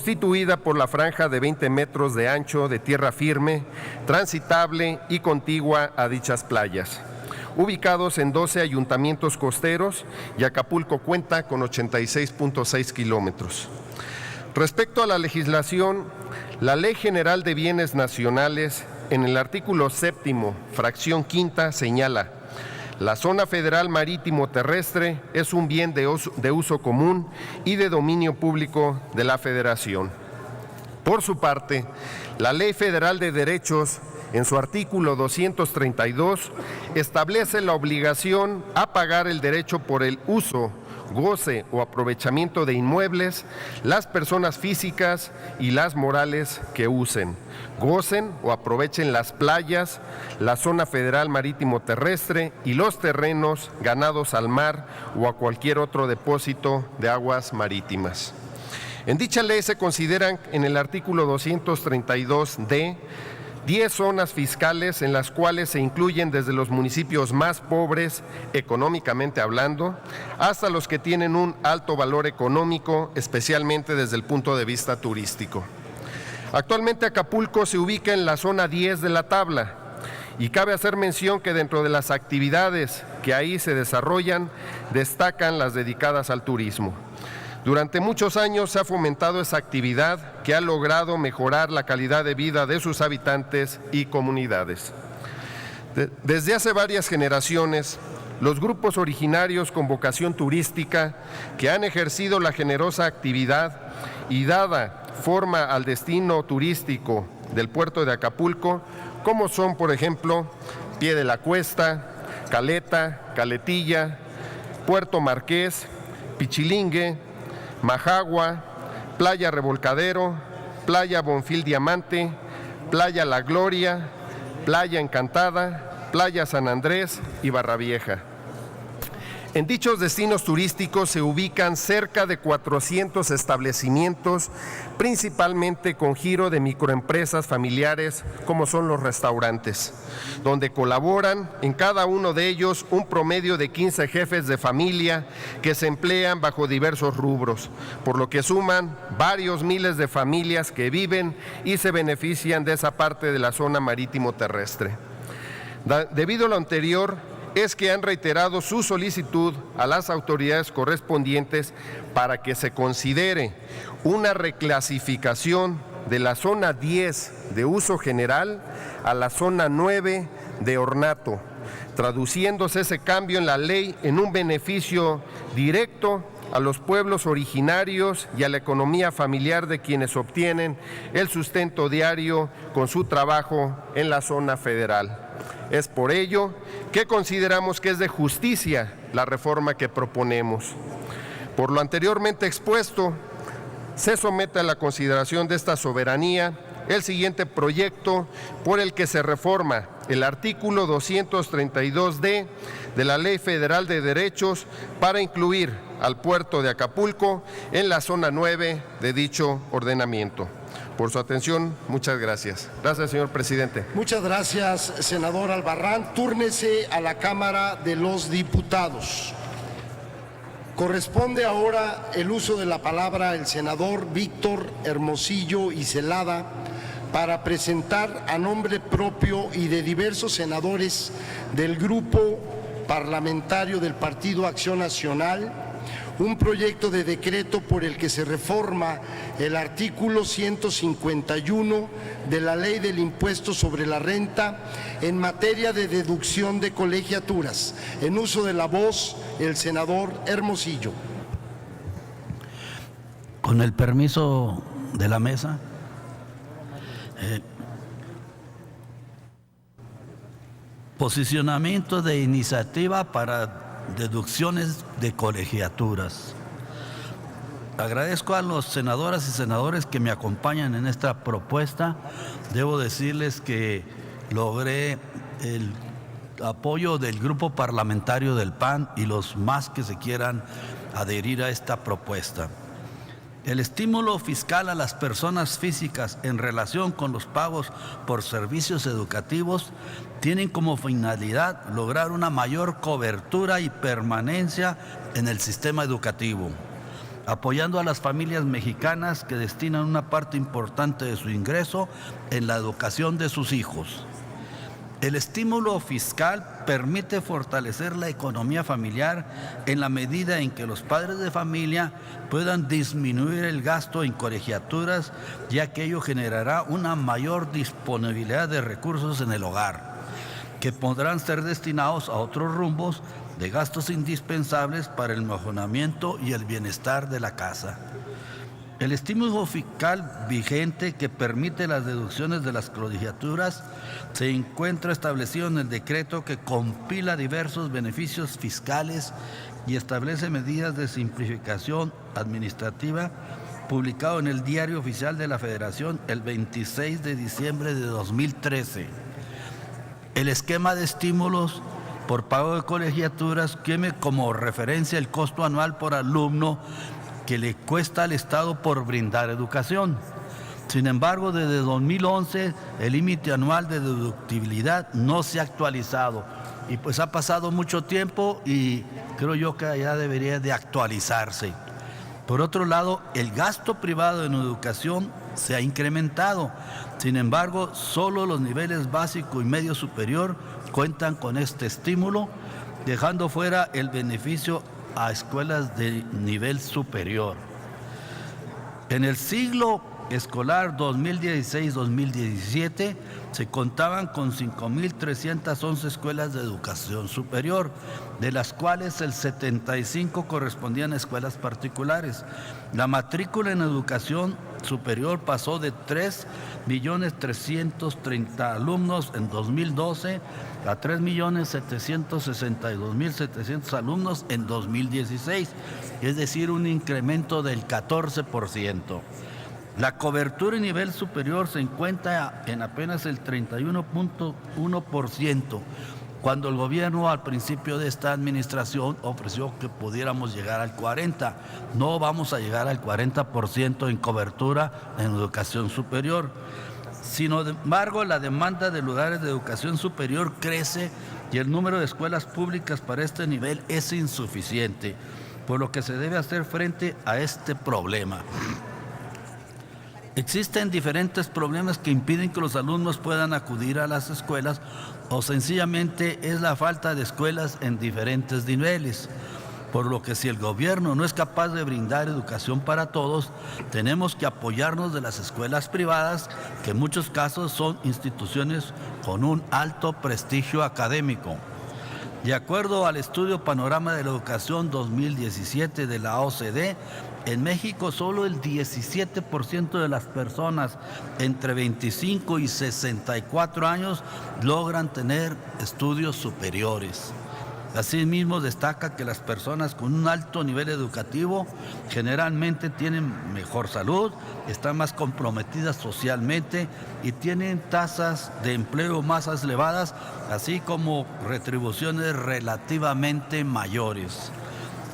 constituida por la franja de 20 metros de ancho de tierra firme, transitable y contigua a dichas playas, ubicados en 12 ayuntamientos costeros, y Acapulco cuenta con 86.6 kilómetros. Respecto a la legislación, la Ley General de Bienes Nacionales, en el artículo 7º, fracción quinta, señala: la zona federal marítimo terrestre es un bien de uso común y de dominio público de la Federación. Por su parte, la Ley Federal de Derechos, en su artículo 232, establece la obligación a pagar el derecho por el uso, goce o aprovechamiento de inmuebles las personas físicas y las morales que usen, gocen o aprovechen las playas, la zona federal marítimo terrestre y los terrenos ganados al mar o a cualquier otro depósito de aguas marítimas. En dicha ley se consideran, en el artículo 232D, 10 zonas fiscales en las cuales se incluyen desde los municipios más pobres, económicamente hablando, hasta los que tienen un alto valor económico, especialmente desde el punto de vista turístico. Actualmente Acapulco se ubica en la zona 10 de la tabla, y cabe hacer mención que dentro de las actividades que ahí se desarrollan, destacan las dedicadas al turismo. Durante muchos años se ha fomentado esa actividad que ha logrado mejorar la calidad de vida de sus habitantes y comunidades. Desde hace varias generaciones, los grupos originarios con vocación turística que han ejercido la generosa actividad y dada forma al destino turístico del puerto de Acapulco, como son, por ejemplo, Pie de la Cuesta, Caleta, Caletilla, Puerto Marqués, Pichilingue, Majagua, Playa Revolcadero, Playa Bonfil Diamante, Playa La Gloria, Playa Encantada, Playa San Andrés y Barra Vieja. En dichos destinos turísticos se ubican cerca de 400 establecimientos, principalmente con giro de microempresas familiares como son los restaurantes, donde colaboran en cada uno de ellos un promedio de 15 jefes de familia que se emplean bajo diversos rubros, por lo que suman varios miles de familias que viven y se benefician de esa parte de la zona marítimo terrestre. Debido a lo anterior, es que han reiterado su solicitud a las autoridades correspondientes para que se considere una reclasificación de la zona 10 de uso general a la zona 9 de ornato, traduciéndose ese cambio en la ley en un beneficio directo a los pueblos originarios y a la economía familiar de quienes obtienen el sustento diario con su trabajo en la zona federal. Es por ello que consideramos que es de justicia la reforma que proponemos. Por lo anteriormente expuesto, se somete a la consideración de esta soberanía el siguiente proyecto por el que se reforma el artículo 232D de la Ley Federal de Derechos para incluir al puerto de Acapulco en la zona 9 de dicho ordenamiento. Por su atención, muchas gracias. Gracias, señor presidente. Muchas gracias, senador Albarrán. Túrnese a la Cámara de los Diputados. Corresponde ahora el uso de la palabra al senador Víctor Hermosillo y Celada para presentar a nombre propio y de diversos senadores del Grupo Parlamentario del Partido Acción Nacional un proyecto de decreto por el que se reforma el artículo 151 de la Ley del Impuesto sobre la Renta en materia de deducción de colegiaturas. En uso de la voz, el senador Hermosillo. Con el permiso de la mesa. Posicionamiento de iniciativa para deducciones de colegiaturas. Agradezco a los senadoras y senadores que me acompañan en esta propuesta. Debo decirles que logré el apoyo del Grupo Parlamentario del PAN y los más que se quieran adherir a esta propuesta. El estímulo fiscal a las personas físicas en relación con los pagos por servicios educativos tienen como finalidad lograr una mayor cobertura y permanencia en el sistema educativo. apoyando a las familias mexicanas que destinan una parte importante de su ingreso en la educación de sus hijos. El estímulo fiscal permite fortalecer la economía familiar en la medida en que los padres de familia puedan disminuir el gasto en colegiaturas, ya que ello generará una mayor disponibilidad de recursos en el hogar, que podrán ser destinados a otros rumbos de gastos indispensables para el mejoramiento y el bienestar de la casa. El estímulo fiscal vigente que permite las deducciones de las colegiaturas se encuentra establecido en el decreto que compila diversos beneficios fiscales y establece medidas de simplificación administrativa, publicado en el Diario Oficial de la Federación el 26 de diciembre de 2013. El esquema de estímulos por pago de colegiaturas tiene como referencia el costo anual por alumno que le cuesta al Estado por brindar educación. Sin embargo, desde 2011 el límite anual de deductibilidad no se ha actualizado y pues ha pasado mucho tiempo y creo yo que ya debería de actualizarse. Por otro lado, el gasto privado en educación se ha incrementado. Sin embargo, solo los niveles básico y medio superior cuentan con este estímulo, dejando fuera el beneficio a escuelas de nivel superior. En el ciclo escolar 2016-2017 se contaban con 5.311 escuelas de educación superior, de las cuales el 75 correspondían a escuelas particulares. La matrícula en educación superior pasó de 3.330.000 alumnos en 2012 a 3.762.700 alumnos en 2016, es decir, un incremento del 14%. La cobertura en nivel superior se encuentra en apenas el 31.1%, cuando el gobierno al principio de esta administración ofreció que pudiéramos llegar al 40%. No vamos a llegar al 40% en cobertura en educación superior. Sin embargo, la demanda de lugares de educación superior crece y el número de escuelas públicas para este nivel es insuficiente, por lo que se debe hacer frente a este problema. Existen diferentes problemas que impiden que los alumnos puedan acudir a las escuelas o sencillamente es la falta de escuelas en diferentes niveles. Por lo que si el gobierno no es capaz de brindar educación para todos, tenemos que apoyarnos de las escuelas privadas, que en muchos casos son instituciones con un alto prestigio académico. De acuerdo al estudio Panorama de la Educación 2017 de la OCDE, en México solo el 17% de las personas entre 25 y 64 años logran tener estudios superiores. Asimismo, destaca que las personas con un alto nivel educativo generalmente tienen mejor salud, están más comprometidas socialmente y tienen tasas de empleo más elevadas, así como retribuciones relativamente mayores.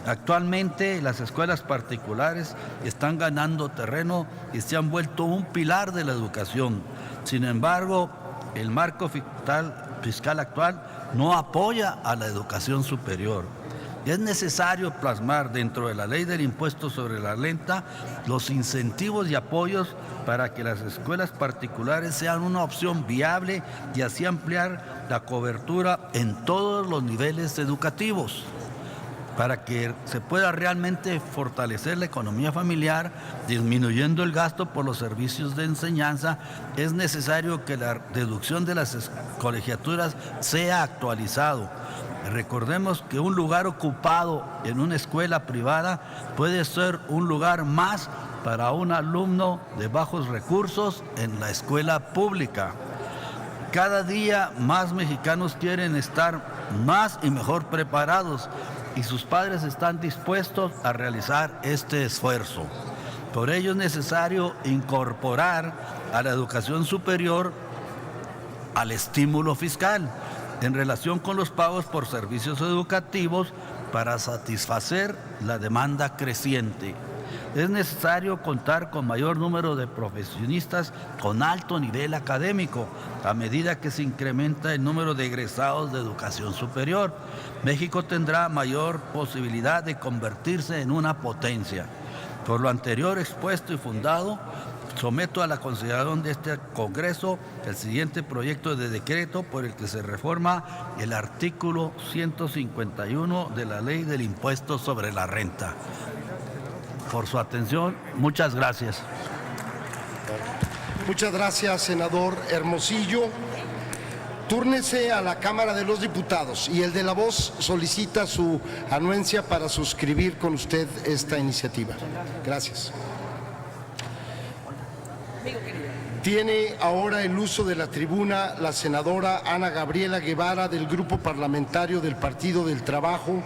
Actualmente las escuelas particulares están ganando terreno y se han vuelto un pilar de la educación. Sin embargo, el marco fiscal actual no apoya a la educación superior. Es necesario plasmar dentro de la ley del impuesto sobre la renta los incentivos y apoyos para que las escuelas particulares sean una opción viable y así ampliar la cobertura en todos los niveles educativos. Para que se pueda realmente fortalecer la economía familiar, disminuyendo el gasto por los servicios de enseñanza, es necesario que la deducción de las colegiaturas sea actualizado. Recordemos que un lugar ocupado en una escuela privada puede ser un lugar más para un alumno de bajos recursos en la escuela pública. Cada día más mexicanos quieren estar más y mejor preparados y sus padres están dispuestos a realizar este esfuerzo. Por ello es necesario incorporar a la educación superior al estímulo fiscal en relación con los pagos por servicios educativos para satisfacer la demanda creciente. Es necesario contar con mayor número de profesionistas con alto nivel académico a medida que se incrementa el número de egresados de educación superior. México tendrá mayor posibilidad de convertirse en una potencia. Por lo anterior expuesto y fundado, someto a la consideración de este Congreso el siguiente proyecto de decreto por el que se reforma el artículo 151 de la Ley del Impuesto sobre la Renta. Por su atención, muchas gracias. Muchas gracias, senador Hermosillo. Túrnese a la Cámara de los Diputados y el de la voz solicita su anuencia para suscribir con usted esta iniciativa. Gracias. Tiene ahora el uso de la tribuna la senadora Ana Gabriela Guevara del Grupo Parlamentario del Partido del Trabajo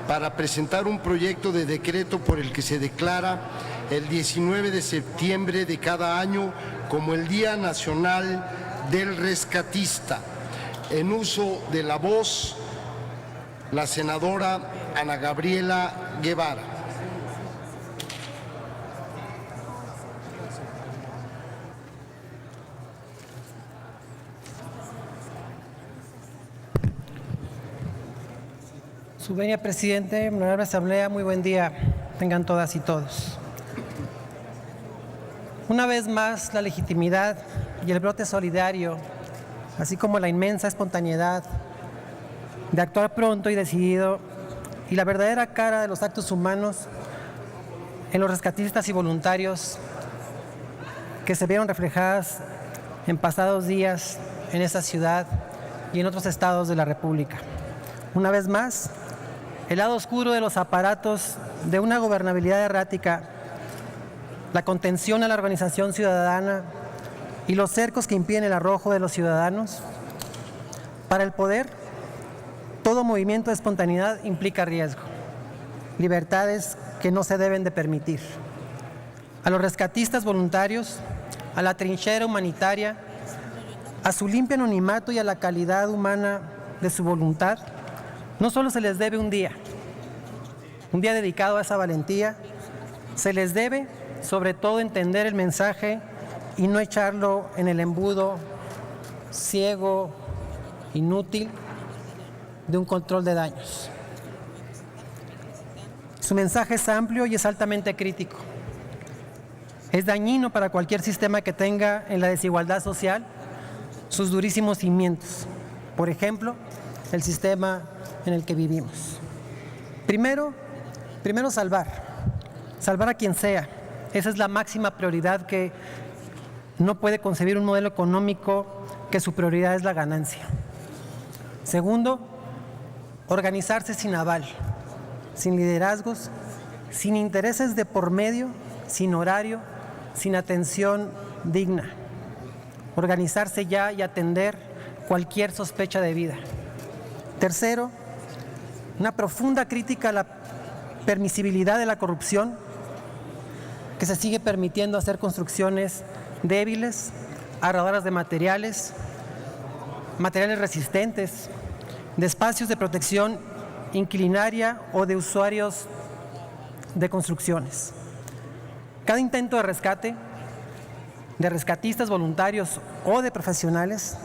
para presentar un proyecto de decreto por el que se declara el 19 de septiembre de cada año como el Día Nacional del Rescatista. En uso de la voz, la senadora Ana Gabriela Guevara. Su venia, presidente, honorable asamblea, muy buen día tengan todas y todos. Una vez más, la legitimidad y el brote solidario, así como la inmensa espontaneidad de actuar pronto y decidido y la verdadera cara de los actos humanos en los rescatistas y voluntarios que se vieron reflejadas en pasados días en esta ciudad y en otros estados de la República. Una vez más, el lado oscuro de los aparatos de una gobernabilidad errática, la contención a la organización ciudadana y los cercos que impiden el arrojo de los ciudadanos. Para el poder, todo movimiento de espontaneidad implica riesgo, libertades que no se deben de permitir. A los rescatistas voluntarios, a la trinchera humanitaria, a su limpio anonimato y a la calidad humana de su voluntad, no solo se les debe un día dedicado a esa valentía, se les debe sobre todo entender el mensaje y no echarlo en el embudo ciego, inútil, de un control de daños. Su mensaje es amplio y es altamente crítico. Es dañino para cualquier sistema que tenga en la desigualdad social sus durísimos cimientos. Por ejemplo, el sistema en el que vivimos. Primero salvar a quien sea. Esa es la máxima prioridad, que no puede concebir un modelo económico que su prioridad es la ganancia. Segundo, organizarse sin aval, sin liderazgos, sin intereses de por medio, sin horario, sin atención digna. Organizarse ya y atender cualquier sospecha de vida. Tercero, una profunda crítica a la permisibilidad de la corrupción, que se sigue permitiendo hacer construcciones débiles, ahorradoras de materiales resistentes, de espacios de protección inquilinaria o de usuarios de construcciones. Cada intento de rescate, de rescatistas voluntarios o de profesionales,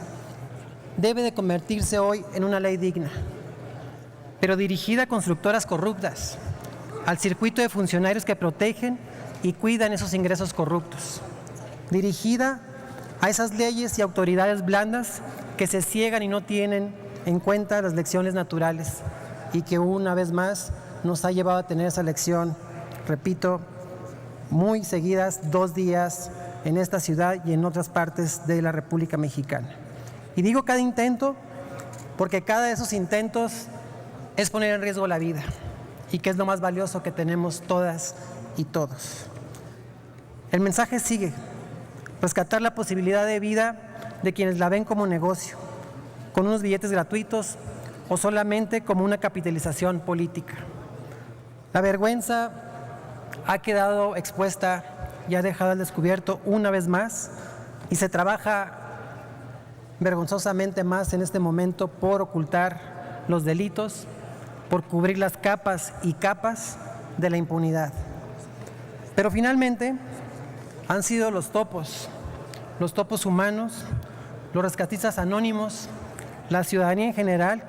debe de convertirse hoy en una ley digna, pero dirigida a constructoras corruptas, al circuito de funcionarios que protegen y cuidan esos ingresos corruptos, dirigida a esas leyes y autoridades blandas que se ciegan y no tienen en cuenta las lecciones naturales y que una vez más nos ha llevado a tener esa lección, repito, muy seguidas, 2 días en esta ciudad y en otras partes de la República Mexicana. Y digo cada intento porque cada de esos intentos es poner en riesgo la vida, y que es lo más valioso que tenemos todas y todos. El mensaje sigue: rescatar la posibilidad de vida de quienes la ven como negocio, con unos billetes gratuitos o solamente como una capitalización política. La vergüenza ha quedado expuesta y ha dejado al descubierto una vez más, y se trabaja vergonzosamente más en este momento por ocultar los delitos, por cubrir las capas y capas de la impunidad. Pero finalmente han sido los topos humanos, los rescatistas anónimos, la ciudadanía en general,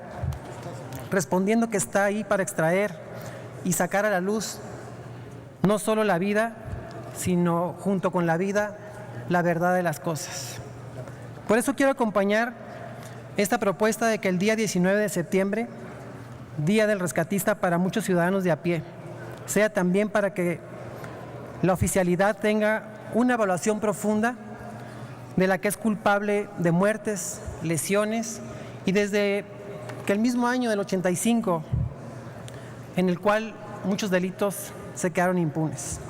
respondiendo que está ahí para extraer y sacar a la luz no solo la vida, sino junto con la vida, la verdad de las cosas. Por eso quiero acompañar esta propuesta de que el día 19 de septiembre, Día del Rescatista para muchos ciudadanos de a pie, sea también para que la oficialidad tenga una evaluación profunda de la que es culpable de muertes, lesiones, y desde que el mismo año del 85, en el cual muchos delitos se quedaron impunes.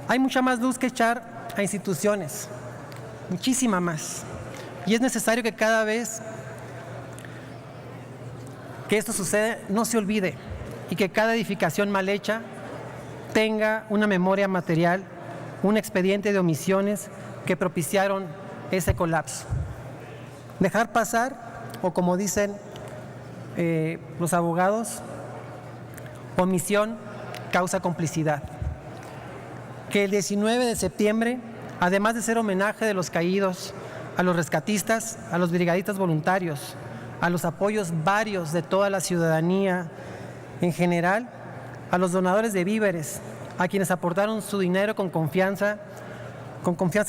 Hay mucha más luz que echar a instituciones, muchísima más. Y es necesario que cada vez que esto sucede no se olvide y que cada edificación mal hecha tenga una memoria material, un expediente de omisiones que propiciaron ese colapso. Dejar pasar, o como dicen los abogados, omisión causa complicidad. Que el 19 de septiembre, además de ser homenaje de los caídos, a los rescatistas, a los brigadistas voluntarios, a los apoyos varios de toda la ciudadanía en general, a los donadores de víveres, a quienes aportaron su dinero con confianza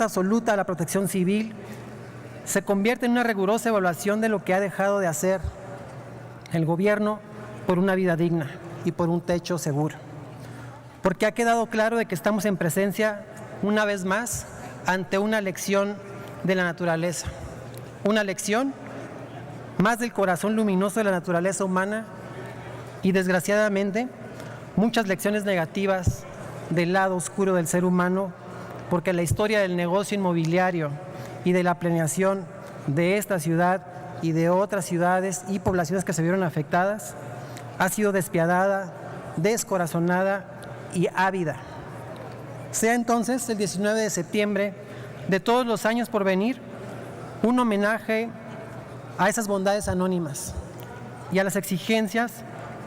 absoluta a la protección civil, se convierte en una rigurosa evaluación de lo que ha dejado de hacer el gobierno por una vida digna y por un techo seguro. Porque ha quedado claro de que estamos en presencia, una vez más, ante una lección de la naturaleza. Una lección más del corazón luminoso de la naturaleza humana y, desgraciadamente, muchas lecciones negativas del lado oscuro del ser humano, porque la historia del negocio inmobiliario y de la planeación de esta ciudad y de otras ciudades y poblaciones que se vieron afectadas ha sido despiadada, descorazonada y ávida. Sea entonces el 19 de septiembre de todos los años por venir un homenaje a esas bondades anónimas y a las exigencias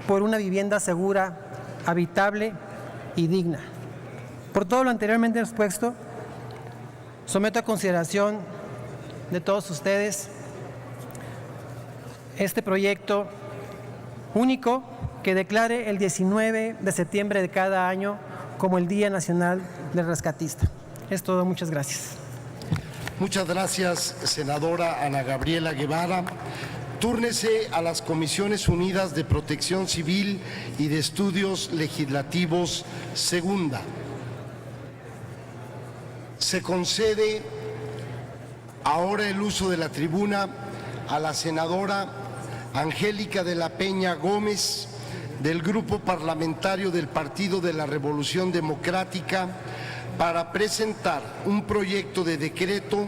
por una vivienda segura, habitable y digna. Por todo lo anteriormente expuesto, someto a consideración de todos ustedes este proyecto único que declare el 19 de septiembre de cada año como el Día Nacional del Rescatista. Es todo, muchas gracias. Muchas gracias, senadora Ana Gabriela Guevara. Túrnese a las Comisiones Unidas de Protección Civil y de Estudios Legislativos segunda. Se concede ahora el uso de la tribuna a la senadora Angélica de la Peña Gómez, del Grupo Parlamentario del Partido de la Revolución Democrática, para presentar un proyecto de decreto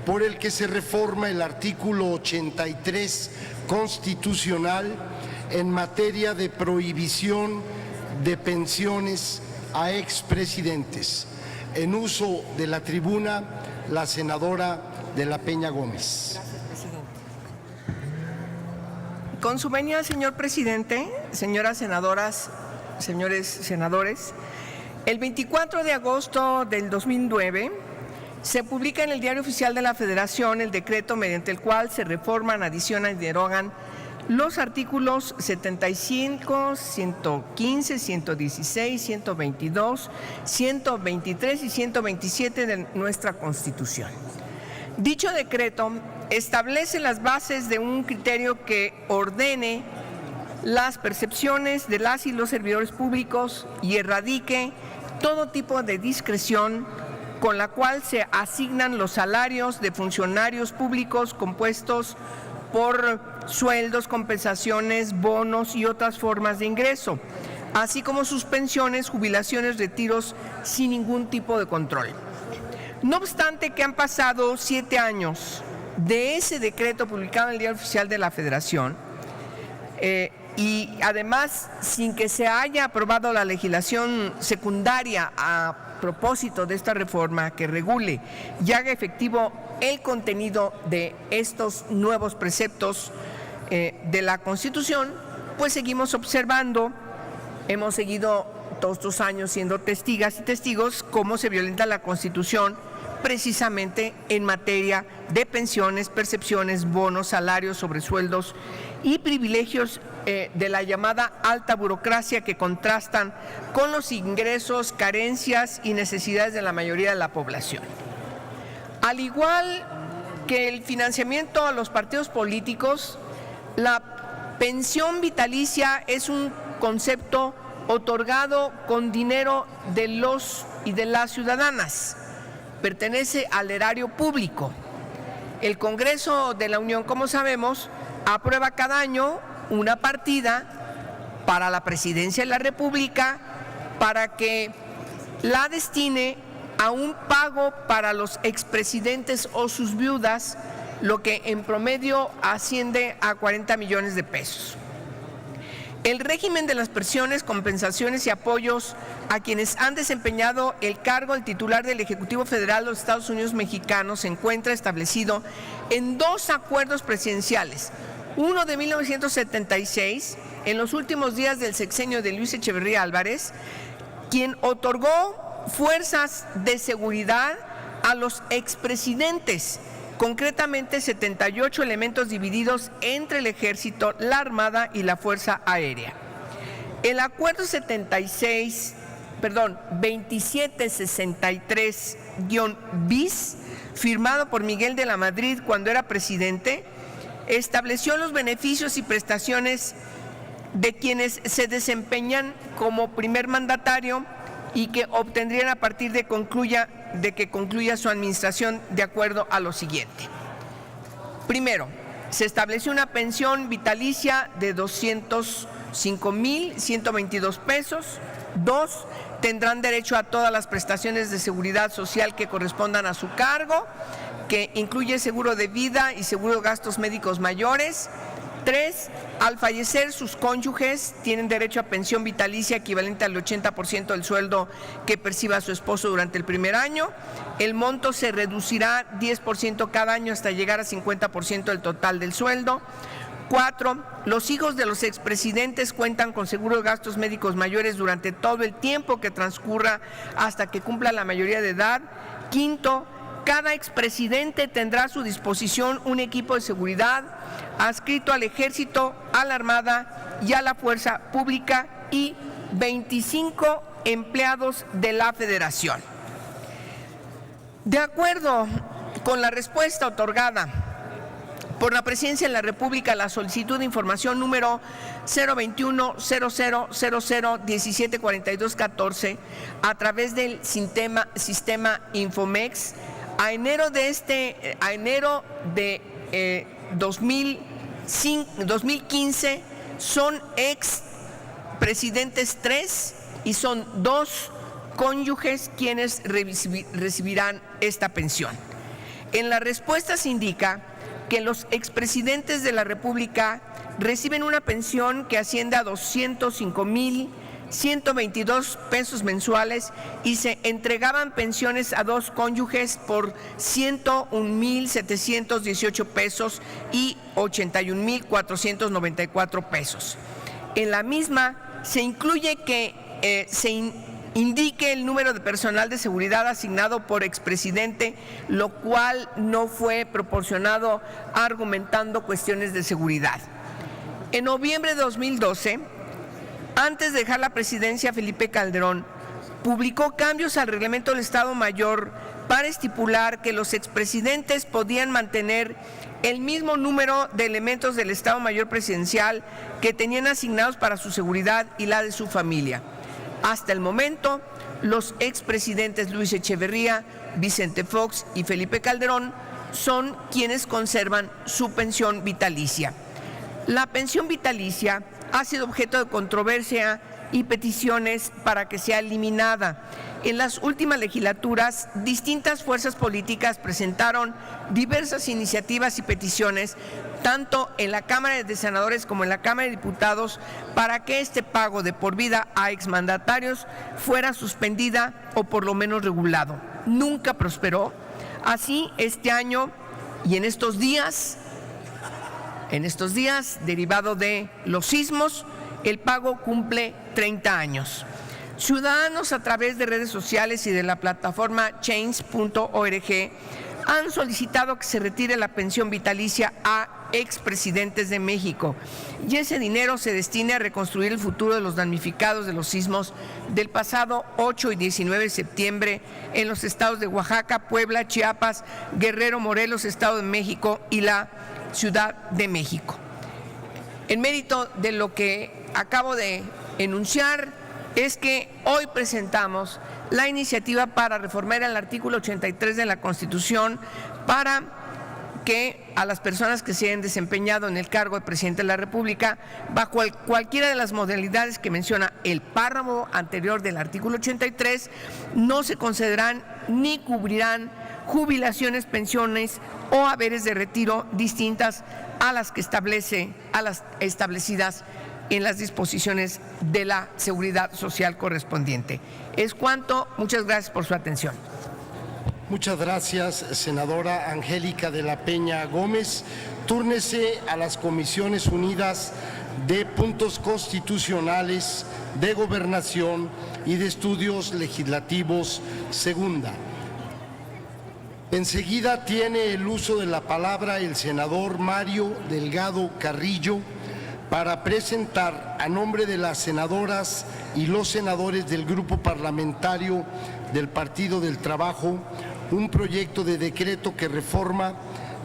por el que se reforma el artículo 83 constitucional en materia de prohibición de pensiones a expresidentes. En uso de la tribuna, la senadora de la Peña Gómez. Con su venia, señor presidente, señoras senadoras, señores senadores, el 24 de agosto del 2009 se publica en el Diario Oficial de la Federación el decreto mediante el cual se reforman, adicionan y derogan los artículos 75, 115, 116, 122, 123 y 127 de nuestra Constitución. Dicho decreto establece las bases de un criterio que ordene las percepciones de las y los servidores públicos y erradique todo tipo de discreción con la cual se asignan los salarios de funcionarios públicos compuestos por sueldos, compensaciones, bonos y otras formas de ingreso, así como sus pensiones, jubilaciones, retiros sin ningún tipo de control. No obstante que han pasado 7 años de ese decreto publicado en el Diario Oficial de la Federación, y además sin que se haya aprobado la legislación secundaria a propósito de esta reforma que regule y haga efectivo el contenido de estos nuevos preceptos de la Constitución, pues seguimos observando, hemos seguido todos estos años siendo testigas y testigos cómo se violenta la Constitución precisamente en materia de pensiones, percepciones, bonos, salarios, sobresueldos y privilegios de la llamada alta burocracia que contrastan con los ingresos, carencias y necesidades de la mayoría de la población. Al igual que el financiamiento a los partidos políticos, la pensión vitalicia es un concepto otorgado con dinero de los y de las ciudadanas. Pertenece al erario público. El Congreso de la Unión, como sabemos, aprueba cada año una partida para la Presidencia de la República para que la destine a un pago para los expresidentes o sus viudas, lo que en promedio asciende a 40 millones de pesos. El régimen de las pensiones, compensaciones y apoyos a quienes han desempeñado el cargo del titular del Ejecutivo Federal de los Estados Unidos mexicanos se encuentra establecido en 2 acuerdos presidenciales. Uno de 1976, en los últimos días del sexenio de Luis Echeverría Álvarez, quien otorgó fuerzas de seguridad a los expresidentes, concretamente 78 elementos divididos entre el Ejército, la Armada y la Fuerza Aérea. El acuerdo 2763-bis, firmado por Miguel de la Madrid cuando era presidente, estableció los beneficios y prestaciones de quienes se desempeñan como primer mandatario y que obtendrían a partir de que concluya su administración de acuerdo a lo siguiente. Primero, se estableció una pensión vitalicia de 205,122 pesos. 2, tendrán derecho a todas las prestaciones de seguridad social que correspondan a su cargo, que incluye seguro de vida y seguro de gastos médicos mayores. 3, al fallecer sus cónyuges tienen derecho a pensión vitalicia equivalente al 80% del sueldo que perciba su esposo durante el primer año. El monto se reducirá 10% cada año hasta llegar a 50% del total del sueldo. 4, los hijos de los expresidentes cuentan con seguro de gastos médicos mayores durante todo el tiempo que transcurra hasta que cumpla la mayoría de edad. 5, cada expresidente tendrá a su disposición un equipo de seguridad adscrito al Ejército, a la Armada y a la Fuerza Pública y 25 empleados de la Federación. De acuerdo con la respuesta otorgada por la Presidencia de la República a la solicitud de información número 021-0000-174214 a través del sistema Infomex, a enero de 2015 son expresidentes 3 y son 2 cónyuges quienes recibirán esta pensión. En la respuesta se indica que los expresidentes de la República reciben una pensión que asciende a 205,122 pesos mensuales y se entregaban pensiones a 2 cónyuges por 101,718 pesos y 81,494 pesos. En la misma se incluye que indique el número de personal de seguridad asignado por expresidente, lo cual no fue proporcionado argumentando cuestiones de seguridad. En noviembre de 2012, antes de dejar la presidencia, Felipe Calderón publicó cambios al reglamento del Estado Mayor para estipular que los expresidentes podían mantener el mismo número de elementos del Estado Mayor presidencial que tenían asignados para su seguridad y la de su familia. Hasta el momento, los expresidentes Luis Echeverría, Vicente Fox y Felipe Calderón son quienes conservan su pensión vitalicia. La pensión vitalicia ha sido objeto de controversia y peticiones para que sea eliminada. En las últimas legislaturas, distintas fuerzas políticas presentaron diversas iniciativas y peticiones, tanto en la Cámara de Senadores como en la Cámara de Diputados, para que este pago de por vida a exmandatarios fuera suspendida o por lo menos regulado. Nunca prosperó. Así, este año y en estos días, derivado de los sismos, el pago cumple 30 años. ciudadanos a través de redes sociales y de la plataforma change.org han solicitado que se retire la pensión vitalicia a expresidentes de México y ese dinero se destine a reconstruir el futuro de los damnificados de los sismos del pasado 8 y 19 de septiembre en los estados de Oaxaca, Puebla, Chiapas, Guerrero, Morelos, Estado de México y la Ciudad de México. En mérito de lo que acabo de enunciar es que hoy presentamos la iniciativa para reformar el artículo 83 de la Constitución para que a las personas que se hayan desempeñado en el cargo de presidente de la República, bajo cualquiera de las modalidades que menciona el párrafo anterior del artículo 83, no se concederán ni cubrirán jubilaciones, pensiones o haberes de retiro distintas a las establecidas en las disposiciones de la Seguridad Social correspondiente. Es cuanto. Muchas gracias por su atención. Muchas gracias, senadora Angélica de la Peña Gómez. Túrnese a las Comisiones Unidas de Puntos Constitucionales, de Gobernación y de Estudios Legislativos, segunda. Enseguida tiene el uso de la palabra el senador Mario Delgado Carrillo para presentar a nombre de las senadoras y los senadores del Grupo Parlamentario del Partido del Trabajo un proyecto de decreto que reforma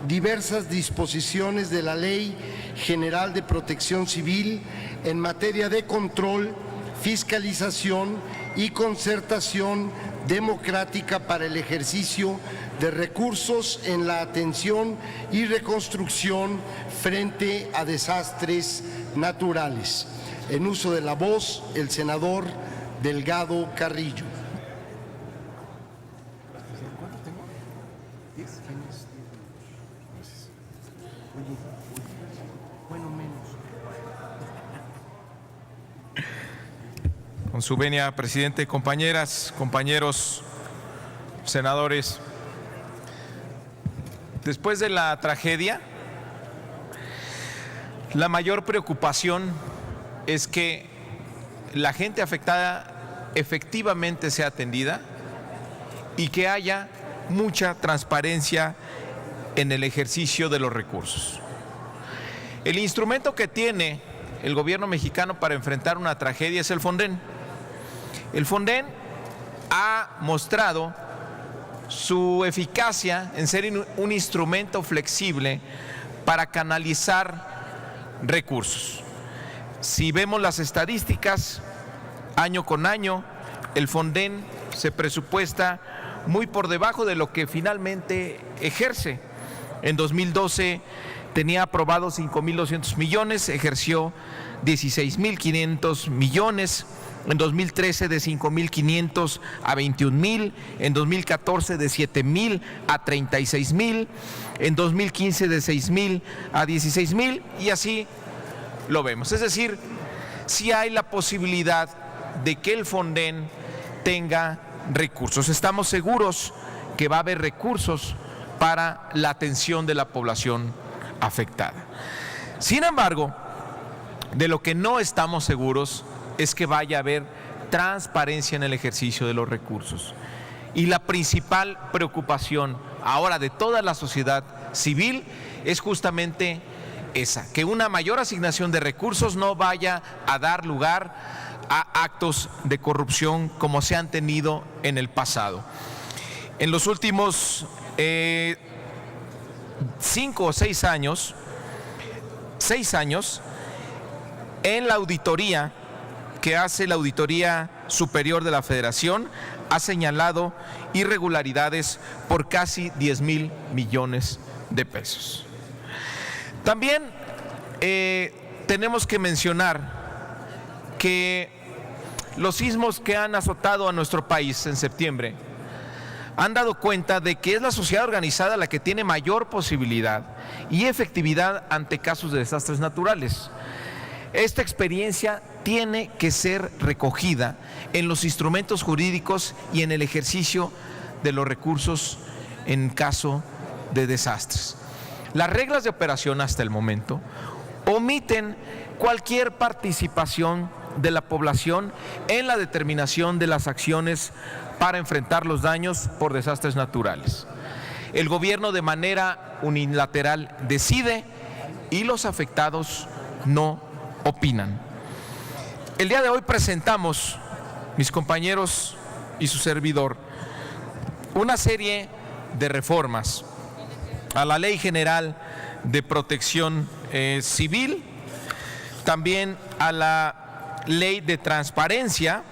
diversas disposiciones de la Ley General de Protección Civil en materia de control, fiscalización y concertación democrática para el ejercicio de recursos en la atención y reconstrucción frente a desastres naturales. En uso de la voz, el senador Delgado Carrillo. Con su venia, presidente, compañeras, compañeros, senadores. Después de la tragedia, la mayor preocupación es que la gente afectada efectivamente sea atendida y que haya mucha transparencia en el ejercicio de los recursos. El instrumento que tiene el gobierno mexicano para enfrentar una tragedia es el Fonden. El Fonden ha mostrado su eficacia en ser un instrumento flexible para canalizar recursos. Si vemos las estadísticas, año con año, el Fonden se presupuesta muy por debajo de lo que finalmente ejerce. En 2012 tenía aprobados 5.200 millones, ejerció 16.500 millones. En 2013 de 5.500 a 21.000, en 2014 de 7.000 a 36.000, en 2015 de 6.000 a 16.000 y así lo vemos. Es decir, sí hay la posibilidad de que el Fonden tenga recursos. Estamos seguros que va a haber recursos para la atención de la población afectada. Sin embargo, de lo que no estamos seguros es que vaya a haber transparencia en el ejercicio de los recursos. Y la principal preocupación ahora de toda la sociedad civil es justamente esa, que una mayor asignación de recursos no vaya a dar lugar a actos de corrupción como se han tenido en el pasado. En los últimos 5 o 6 años, en la auditoría que hace la Auditoría Superior de la Federación, ha señalado irregularidades por casi 10,000 millones de pesos. También tenemos que mencionar que los sismos que han azotado a nuestro país en septiembre han dado cuenta de que es la sociedad organizada la que tiene mayor posibilidad y efectividad ante casos de desastres naturales. Esta experiencia tiene que ser recogida en los instrumentos jurídicos y en el ejercicio de los recursos en caso de desastres. Las reglas de operación hasta el momento omiten cualquier participación de la población en la determinación de las acciones para enfrentar los daños por desastres naturales. El gobierno de manera unilateral decide y los afectados no opinan. El día de hoy presentamos, mis compañeros y su servidor, una serie de reformas a la Ley General de Protección Civil, también a la Ley de Transparencia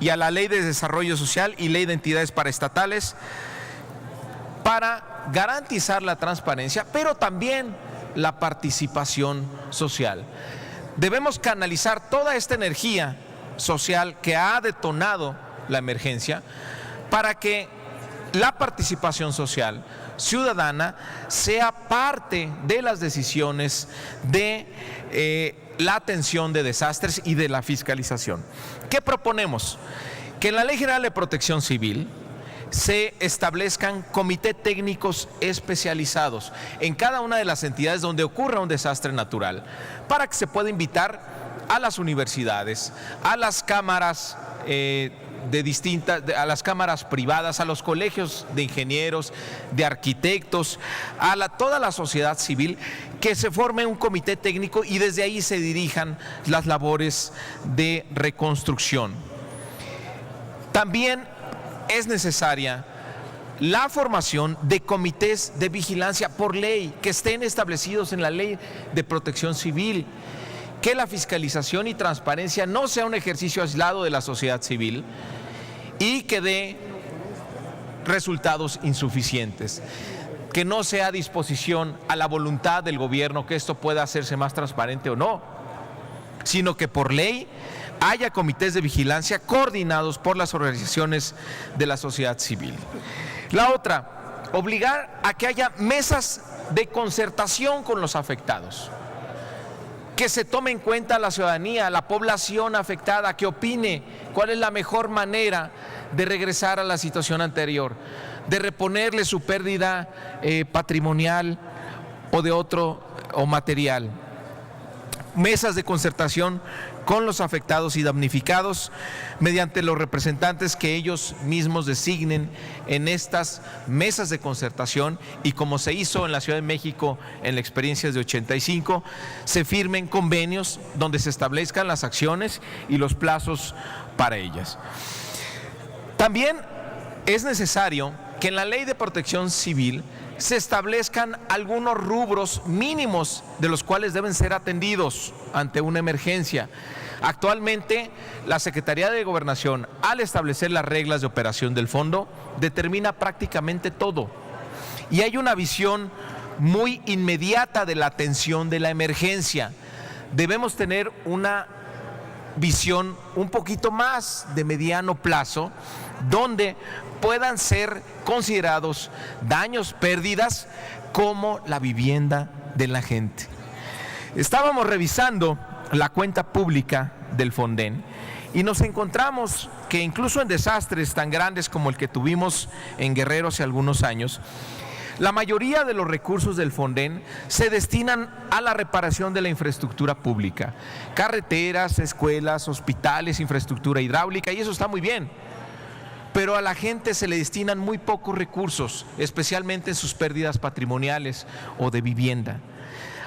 y a la Ley de Desarrollo Social y Ley de Entidades Paraestatales, para garantizar la transparencia, pero también la participación social. Debemos canalizar toda esta energía social que ha detonado la emergencia para que la participación social ciudadana sea parte de las decisiones de la atención de desastres y de la fiscalización. ¿Qué proponemos? Que en la Ley General de Protección Civil se establezcan comités técnicos especializados en cada una de las entidades donde ocurra un desastre natural, para que se pueda invitar a las universidades, a las cámaras a las cámaras privadas, a los colegios de ingenieros, de arquitectos, a toda la sociedad civil, que se forme un comité técnico y desde ahí se dirijan las labores de reconstrucción. También es necesaria la formación de comités de vigilancia por ley que estén establecidos en la Ley de Protección Civil, que la fiscalización y transparencia no sea un ejercicio aislado de la sociedad civil y que dé resultados insuficientes, que no sea a disposición a la voluntad del gobierno que esto pueda hacerse más transparente o no, sino que por ley haya comités de vigilancia coordinados por las organizaciones de la sociedad civil. La otra, obligar a que haya mesas de concertación con los afectados, que se tome en cuenta la ciudadanía, la población afectada, que opine cuál es la mejor manera de regresar a la situación anterior, de reponerle su pérdida patrimonial o de otro o material. Mesas de concertación con los afectados y damnificados mediante los representantes que ellos mismos designen en estas mesas de concertación, y como se hizo en la Ciudad de México en la experiencia de 85, se firmen convenios donde se establezcan las acciones y los plazos para ellas. También es necesario que en la Ley de Protección Civil se establezcan algunos rubros mínimos de los cuales deben ser atendidos ante una emergencia. Actualmente, la Secretaría de Gobernación, al establecer las reglas de operación del fondo, determina prácticamente todo. Y hay una visión muy inmediata de la atención de la emergencia. Debemos tener una visión un poquito más de mediano plazo, donde puedan ser considerados daños, pérdidas, como la vivienda de la gente. Estábamos revisando la cuenta pública del Fonden y nos encontramos que incluso en desastres tan grandes como el que tuvimos en Guerrero hace algunos años, la mayoría de los recursos del Fonden se destinan a la reparación de la infraestructura pública, carreteras, escuelas, hospitales, infraestructura hidráulica, y eso está muy bien. Pero a la gente se le destinan muy pocos recursos, especialmente en sus pérdidas patrimoniales o de vivienda.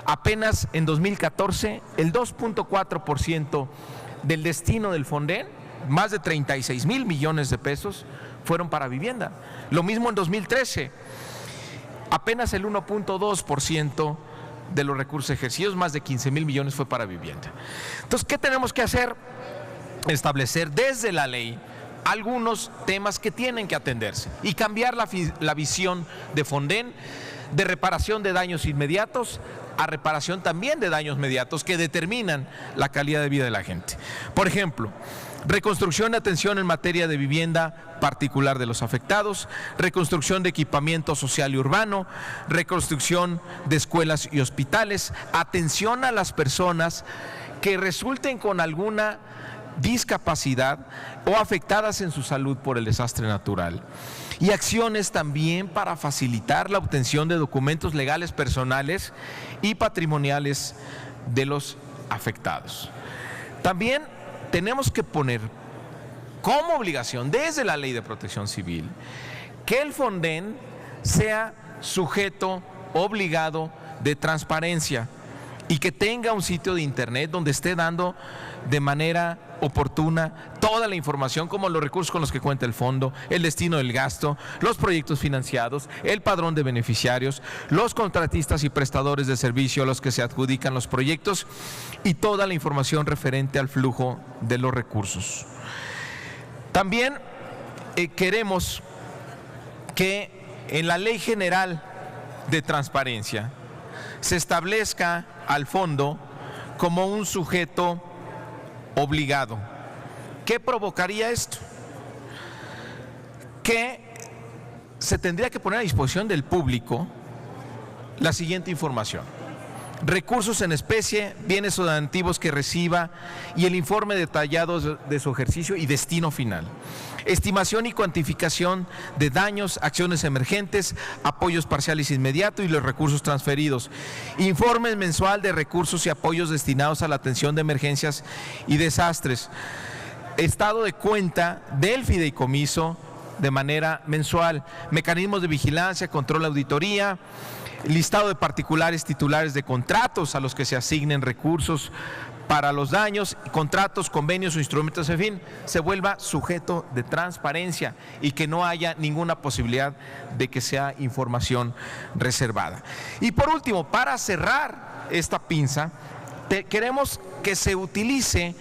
Apenas en 2014, el 2.4% del destino del Fonden, más de 36,000 millones de pesos, fueron para vivienda. Lo mismo en 2013, apenas el 1.2% de los recursos ejercidos, más de 15,000 millones, fue para vivienda. Entonces, ¿qué tenemos que hacer? Establecer desde la ley algunos temas que tienen que atenderse y cambiar la visión de Fonden de reparación de daños inmediatos a reparación también de daños mediatos que determinan la calidad de vida de la gente. Por ejemplo, reconstrucción de atención en materia de vivienda particular de los afectados, reconstrucción de equipamiento social y urbano, reconstrucción de escuelas y hospitales, atención a las personas que resulten con alguna discapacidad o afectadas en su salud por el desastre natural, y acciones también para facilitar la obtención de documentos legales personales y patrimoniales de los afectados. También tenemos que poner como obligación desde la Ley de Protección Civil que el Fonden sea sujeto obligado de transparencia y que tenga un sitio de internet donde esté dando de manera oportuna toda la información, como los recursos con los que cuenta el fondo, el destino del gasto, los proyectos financiados, el padrón de beneficiarios, los contratistas y prestadores de servicio a los que se adjudican los proyectos y toda la información referente al flujo de los recursos. También queremos que en la Ley General de Transparencia se establezca al fondo como un sujeto obligado. ¿Qué provocaría esto? Que se tendría que poner a disposición del público la siguiente información: recursos en especie, bienes sustantivos que reciba y el informe detallado de su ejercicio y destino final. Estimación y cuantificación de daños, acciones emergentes, apoyos parciales inmediatos y los recursos transferidos. Informe mensual de recursos y apoyos destinados a la atención de emergencias y desastres. Estado de cuenta del fideicomiso de manera mensual. Mecanismos de vigilancia, control, auditoría. Listado de particulares titulares de contratos a los que se asignen recursos para los daños, contratos, convenios o instrumentos, en fin, se vuelva sujeto de transparencia y que no haya ninguna posibilidad de que sea información reservada. Y por último, para cerrar esta pinza, queremos que se utilice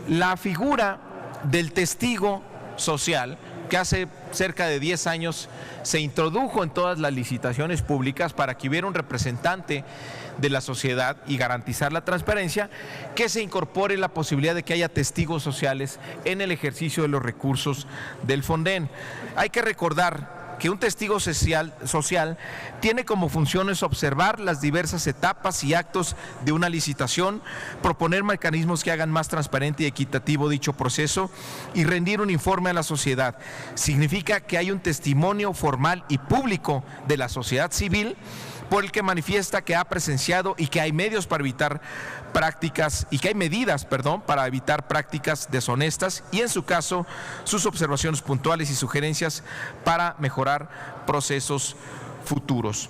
la figura del testigo social, que hace cerca de 10 años se introdujo en todas las licitaciones públicas para que hubiera un representante de la sociedad y garantizar la transparencia, que se incorpore la posibilidad de que haya testigos sociales en el ejercicio de los recursos del Fonden. Hay que recordar que un testigo social tiene como funciones observar las diversas etapas y actos de una licitación, proponer mecanismos que hagan más transparente y equitativo dicho proceso y rendir un informe a la sociedad. Significa que hay un testimonio formal y público de la sociedad civil por el que manifiesta que ha presenciado y que hay medios para evitar prácticas y que hay medidas, para evitar prácticas deshonestas y en su caso sus observaciones puntuales y sugerencias para mejorar procesos futuros.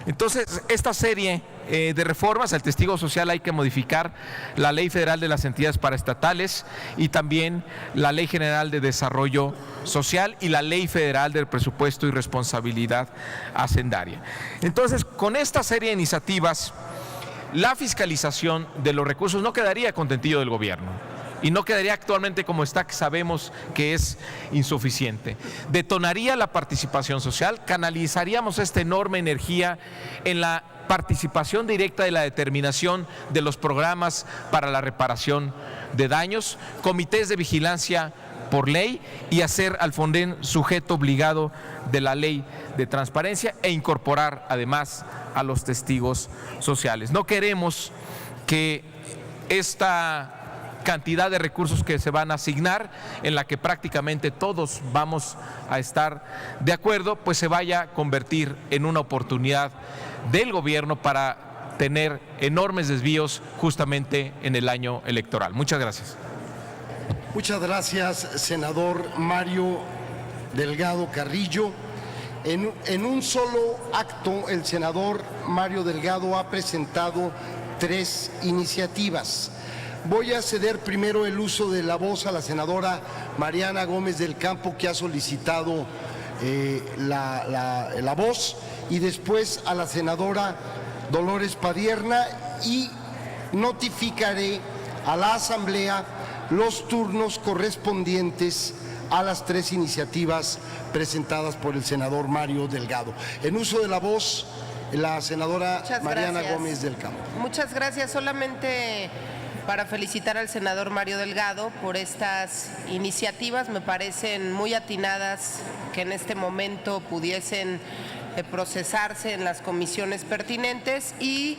Entonces, esta serie de reformas al testigo social hay que modificar la Ley Federal de las Entidades Paraestatales y también la Ley General de Desarrollo Social y la Ley Federal del Presupuesto y Responsabilidad Hacendaria. Entonces, con esta serie de iniciativas, la fiscalización de los recursos no quedaría contentillo del gobierno y no quedaría actualmente como está, que sabemos que es insuficiente. Detonaría la participación social, canalizaríamos esta enorme energía en la participación directa de la determinación de los programas para la reparación de daños, comités de vigilancia por ley y hacer al Fonden sujeto obligado de la ley de transparencia e incorporar además a los testigos sociales. No queremos que esta cantidad de recursos que se van a asignar, en la que prácticamente todos vamos a estar de acuerdo, pues se vaya a convertir en una oportunidad del gobierno para tener enormes desvíos justamente en el año electoral. Muchas gracias. Muchas gracias, senador Mario Delgado Carrillo. En un solo acto, el senador Mario Delgado ha presentado 3 iniciativas. Voy a ceder primero el uso de la voz a la senadora Mariana Gómez del Campo, que ha solicitado la voz, y después a la senadora Dolores Padierna, y notificaré a la Asamblea los turnos correspondientes a las 3 iniciativas presentadas por el senador Mario Delgado. En uso de la voz, la senadora Mariana Gómez del Campo. Muchas gracias. Solamente para felicitar al senador Mario Delgado por estas iniciativas. Me parecen muy atinadas que en este momento pudiesen procesarse en las comisiones pertinentes y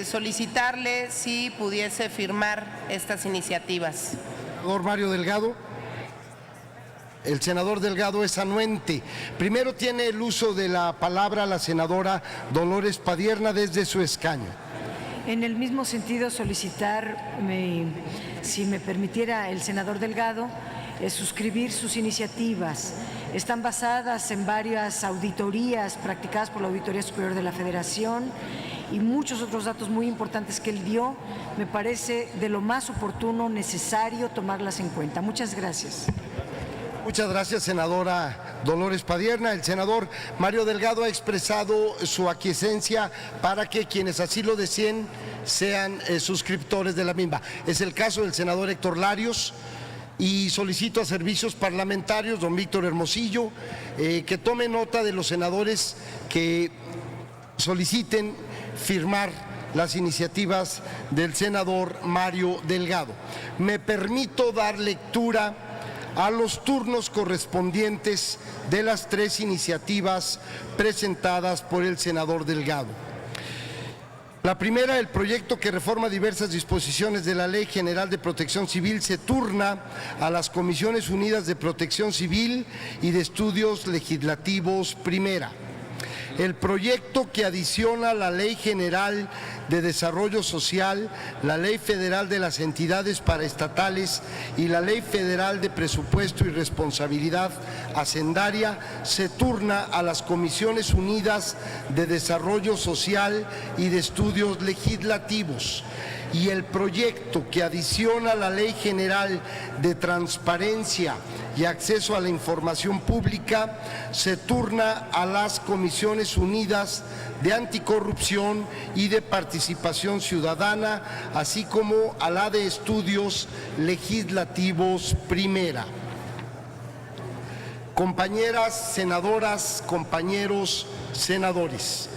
solicitarle si pudiese firmar estas iniciativas. Senador Mario Delgado. El senador Delgado es anuente. Primero tiene el uso de la palabra la senadora Dolores Padierna desde su escaño. En el mismo sentido, solicitar si me permitiera el senador Delgado, suscribir sus iniciativas. Están basadas en varias auditorías practicadas por la Auditoría Superior de la Federación y muchos otros datos muy importantes que él dio. Me parece de lo más oportuno, necesario tomarlas en cuenta. Muchas gracias. Muchas gracias, senadora Dolores Padierna. El senador Mario Delgado ha expresado su aquiescencia para que quienes así lo deseen sean suscriptores de la misma. Es el caso del senador Héctor Larios. Y solicito a Servicios Parlamentarios, don Víctor Hermosillo, que tome nota de los senadores que soliciten firmar las iniciativas del senador Mario Delgado. Me permito dar lectura a los turnos correspondientes de las 3 iniciativas presentadas por el senador Delgado. La primera, el proyecto que reforma diversas disposiciones de la Ley General de Protección Civil, se turna a las Comisiones Unidas de Protección Civil y de Estudios Legislativos primera. El proyecto que adiciona la Ley General de Desarrollo Social, la Ley Federal de las Entidades Paraestatales y la Ley Federal de Presupuesto y Responsabilidad Hacendaria se turna a las Comisiones Unidas de Desarrollo Social y de Estudios Legislativos. Y el proyecto que adiciona la Ley General de Transparencia y Acceso a la Información Pública se turna a las Comisiones Unidas de Anticorrupción y de Participación Ciudadana, así como a la de Estudios Legislativos primera. Compañeras senadoras, compañeros senadores,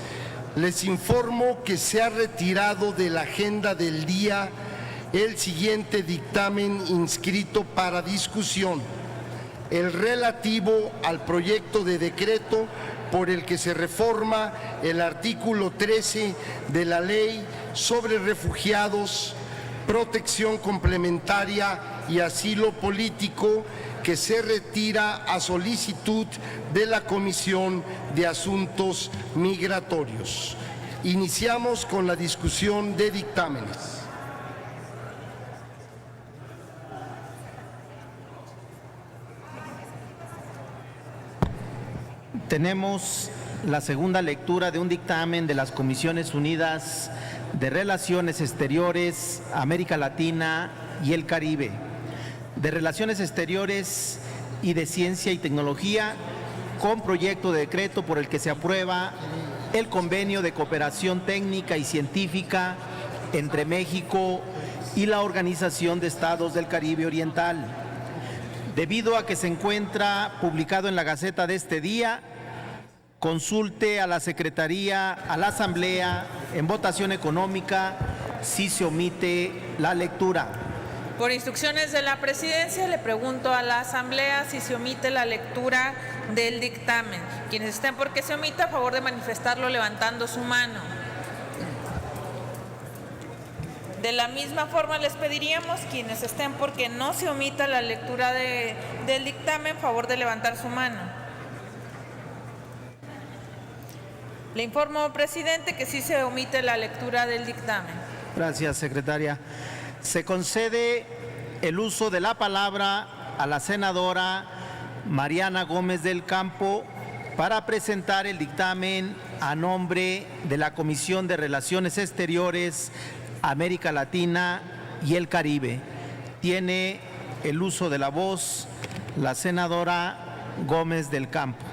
les informo que se ha retirado de la agenda del día el siguiente dictamen inscrito para discusión, el relativo al proyecto de decreto por el que se reforma el artículo 13 de la Ley sobre Refugiados, Protección Complementaria y Asilo Político, que se retira a solicitud de la Comisión de Asuntos Migratorios. Iniciamos con la discusión de dictámenes. Tenemos la segunda lectura de un dictamen de las Comisiones Unidas de Relaciones Exteriores, América Latina y el Caribe, de Relaciones Exteriores y de Ciencia y Tecnología, con proyecto de decreto por el que se aprueba el convenio de cooperación técnica y científica entre México y la Organización de Estados del Caribe Oriental. Debido a que se encuentra publicado en la Gaceta de este día, consulte a la Secretaría, a la Asamblea, en votación económica, si se omite la lectura. Por instrucciones de la Presidencia, le pregunto a la Asamblea si se omite la lectura del dictamen. Quienes estén por que se omita, a favor de manifestarlo levantando su mano. De la misma forma, les pediríamos, quienes estén por que no se omita la lectura del dictamen, a favor de levantar su mano. Le informo, presidente, que sí se omite la lectura del dictamen. Gracias, secretaria. Se concede el uso de la palabra a la senadora Mariana Gómez del Campo para presentar el dictamen a nombre de la Comisión de Relaciones Exteriores, América Latina y el Caribe. Tiene el uso de la voz la senadora Gómez del Campo.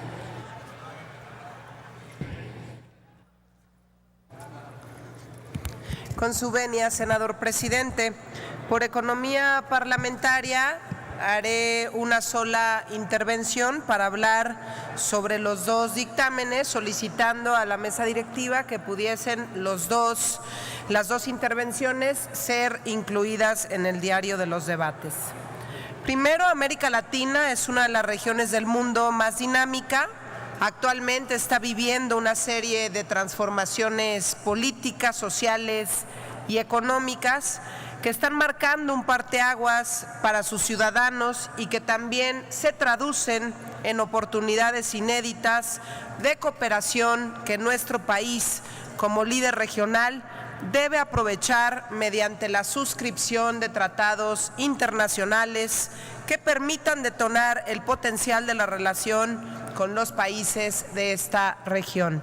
Con su venia, senador presidente, por economía parlamentaria haré una sola intervención para hablar sobre los dos dictámenes, solicitando a la mesa directiva que pudiesen las dos intervenciones ser incluidas en el diario de los debates. Primero, América Latina es una de las regiones del mundo más dinámica. Actualmente está viviendo una serie de transformaciones políticas, sociales y económicas que están marcando un parteaguas para sus ciudadanos y que también se traducen en oportunidades inéditas de cooperación que nuestro país, como líder regional, debe aprovechar mediante la suscripción de tratados internacionales que permitan detonar el potencial de la relación con los países de esta región.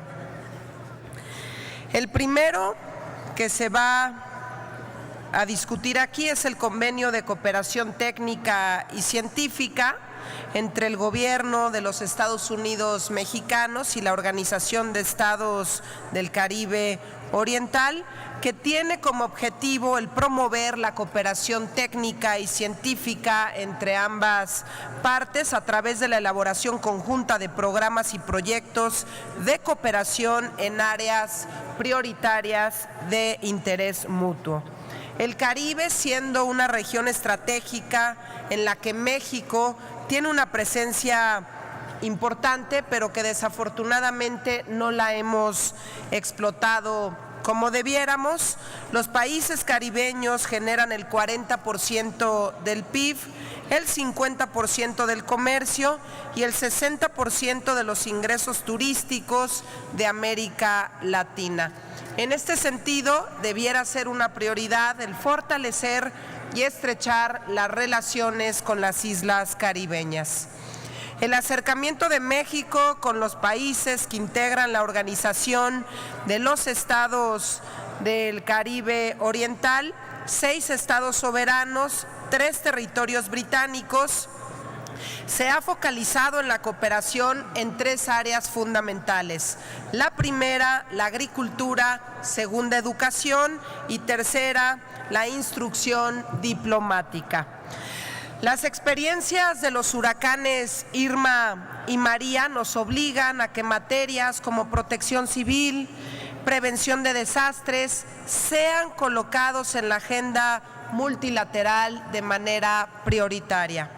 El primero que se va a discutir aquí es el convenio de cooperación técnica y científica entre el gobierno de los Estados Unidos mexicanos y la Organización de Estados del Caribe Oriental, que tiene como objetivo el promover la cooperación técnica y científica entre ambas partes a través de la elaboración conjunta de programas y proyectos de cooperación en áreas prioritarias de interés mutuo. El Caribe, siendo una región estratégica en la que México tiene una presencia importante, pero que desafortunadamente no la hemos explotado como debiéramos. Los países caribeños generan el 40% del PIB, el 50% del comercio y el 60% de los ingresos turísticos de América Latina. En este sentido, debiera ser una prioridad el fortalecer y estrechar las relaciones con las islas caribeñas. El acercamiento de México con los países que integran la Organización de los Estados del Caribe Oriental, 6 estados soberanos, 3 territorios británicos, se ha focalizado en la cooperación en 3 áreas fundamentales. La primera, la agricultura; segunda, educación; y tercera, la instrucción diplomática. Las experiencias de los huracanes Irma y María nos obligan a que materias como protección civil, prevención de desastres, sean colocados en la agenda multilateral de manera prioritaria.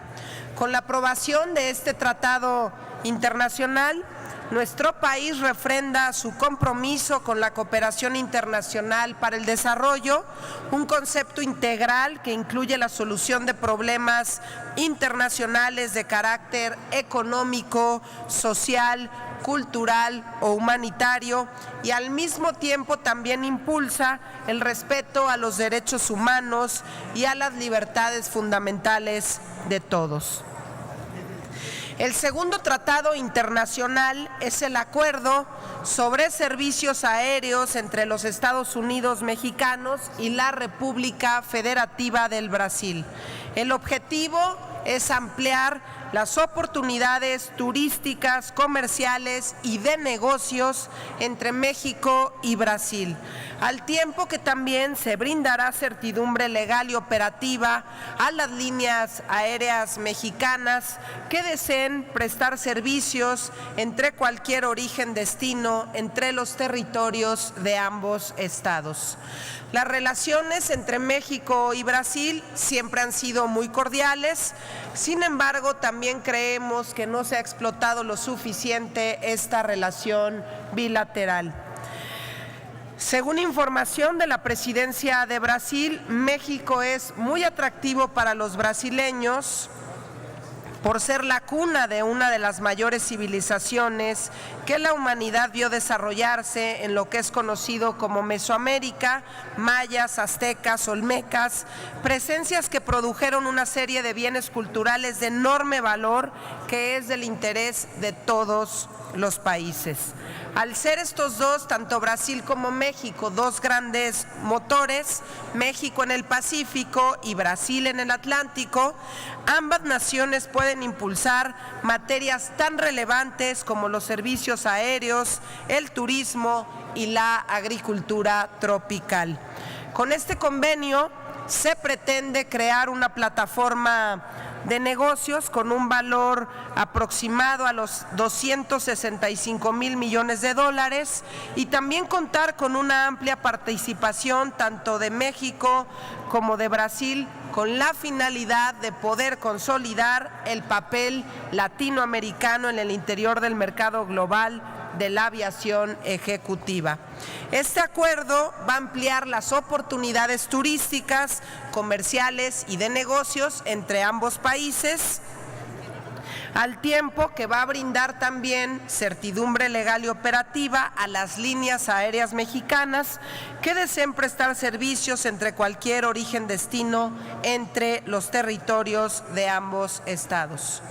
Con la aprobación de este tratado internacional, nuestro país refrenda su compromiso con la cooperación internacional para el desarrollo, un concepto integral que incluye la solución de problemas internacionales de carácter económico, social, cultural o humanitario, y al mismo tiempo también impulsa el respeto a los derechos humanos y a las libertades fundamentales de todos. El segundo tratado internacional es el Acuerdo sobre Servicios Aéreos entre los Estados Unidos mexicanos y la República Federativa del Brasil. El objetivo es ampliar las oportunidades turísticas, comerciales y de negocios entre México y Brasil, al tiempo que también se brindará certidumbre legal y operativa a las líneas aéreas mexicanas que deseen prestar servicios entre cualquier origen-destino entre los territorios de ambos estados. Las relaciones entre México y Brasil siempre han sido muy cordiales, sin embargo, también creemos que no se ha explotado lo suficiente esta relación bilateral. Según información de la Presidencia de Brasil, México es muy atractivo para los brasileños por ser la cuna de una de las mayores civilizaciones que la humanidad vio desarrollarse en lo que es conocido como Mesoamérica, mayas, aztecas, olmecas, presencias que produjeron una serie de bienes culturales de enorme valor que es del interés de todos los países. Al ser estos dos, tanto Brasil como México, dos grandes motores, México en el Pacífico y Brasil en el Atlántico, ambas naciones pueden impulsar materias tan relevantes como los servicios aéreos, el turismo y la agricultura tropical. Con este convenio se pretende crear una plataforma de negocios con un valor aproximado a los 265,000 millones de dólares y también contar con una amplia participación tanto de México como de Brasil, con la finalidad de poder consolidar el papel latinoamericano en el interior del mercado global de la aviación ejecutiva. Este acuerdo va a ampliar las oportunidades turísticas, comerciales y de negocios entre ambos países, al tiempo que va a brindar también certidumbre legal y operativa a las líneas aéreas mexicanas que deseen prestar servicios entre cualquier origen-destino entre los territorios de ambos estados.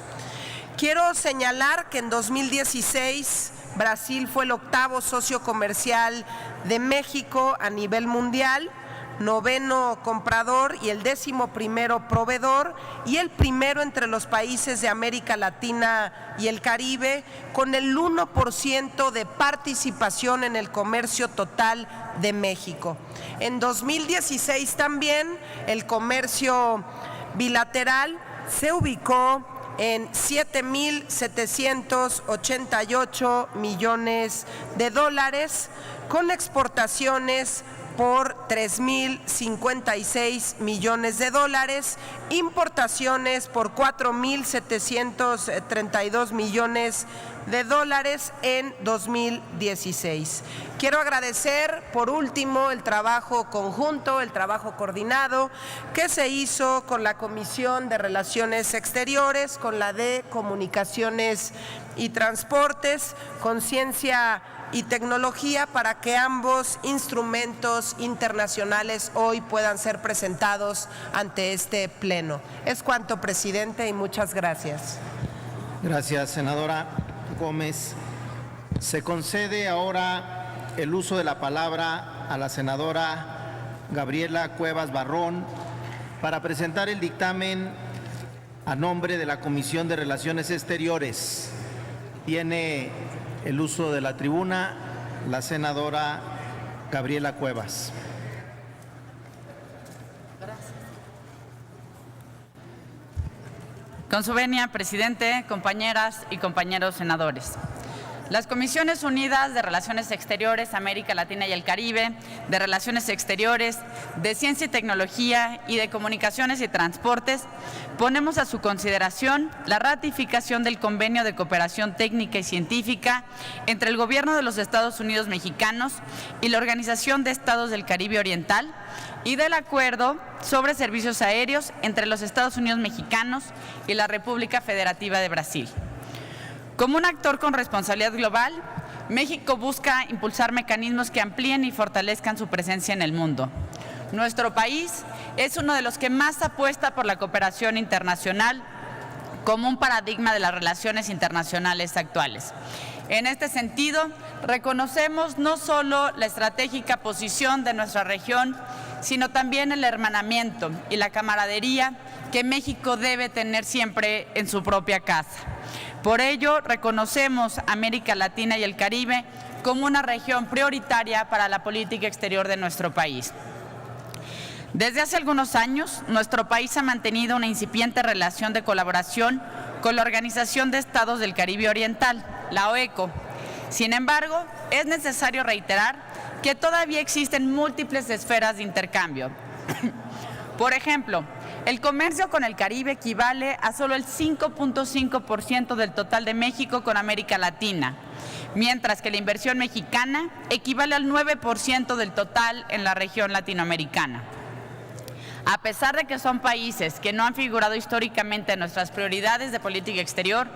Quiero señalar que en 2016 Brasil fue el 8º socio comercial de México a nivel mundial, 9º comprador y el 11º proveedor, y el primero entre los países de América Latina y el Caribe, con el 1% de participación en el comercio total de México. En 2016 también el comercio bilateral se ubicó en 7.788 millones de dólares, con exportaciones por 3.056 millones de dólares, importaciones por 4.732 millones de dólares en 2016. Quiero agradecer, por último, el trabajo conjunto, el trabajo coordinado que se hizo con la Comisión de Relaciones Exteriores, con la de Comunicaciones y Transportes, con Ciencia y Tecnología, para que ambos instrumentos internacionales hoy puedan ser presentados ante este Pleno. Es cuanto, presidente, y muchas gracias. Gracias, senadora Gómez. Se concede ahora el uso de la palabra a la senadora Gabriela Cuevas Barrón para presentar el dictamen a nombre de la Comisión de Relaciones Exteriores. Tiene el uso de la tribuna la senadora Gabriela Cuevas. Con su venia, presidente, compañeras y compañeros senadores. Las Comisiones Unidas de Relaciones Exteriores, América Latina y el Caribe, de Relaciones Exteriores, de Ciencia y Tecnología y de Comunicaciones y Transportes, ponemos a su consideración la ratificación del Convenio de Cooperación Técnica y Científica entre el Gobierno de los Estados Unidos Mexicanos y la Organización de Estados del Caribe Oriental, y del Acuerdo sobre Servicios Aéreos entre los Estados Unidos Mexicanos y la República Federativa de Brasil. Como un actor con responsabilidad global, México busca impulsar mecanismos que amplíen y fortalezcan su presencia en el mundo. Nuestro país es uno de los que más apuesta por la cooperación internacional como un paradigma de las relaciones internacionales actuales. En este sentido, reconocemos no solo la estratégica posición de nuestra región, sino también el hermanamiento y la camaradería que México debe tener siempre en su propia casa. Por ello, reconocemos a América Latina y el Caribe como una región prioritaria para la política exterior de nuestro país. Desde hace algunos años, nuestro país ha mantenido una incipiente relación de colaboración con la Organización de Estados del Caribe Oriental, la OECO. Sin embargo, es necesario reiterar que todavía existen múltiples esferas de intercambio. Por ejemplo, el comercio con el Caribe equivale a solo el 5.5% del total de México con América Latina, mientras que la inversión mexicana equivale al 9% del total en la región latinoamericana. A pesar de que son países que no han figurado históricamente en nuestras prioridades de política exterior,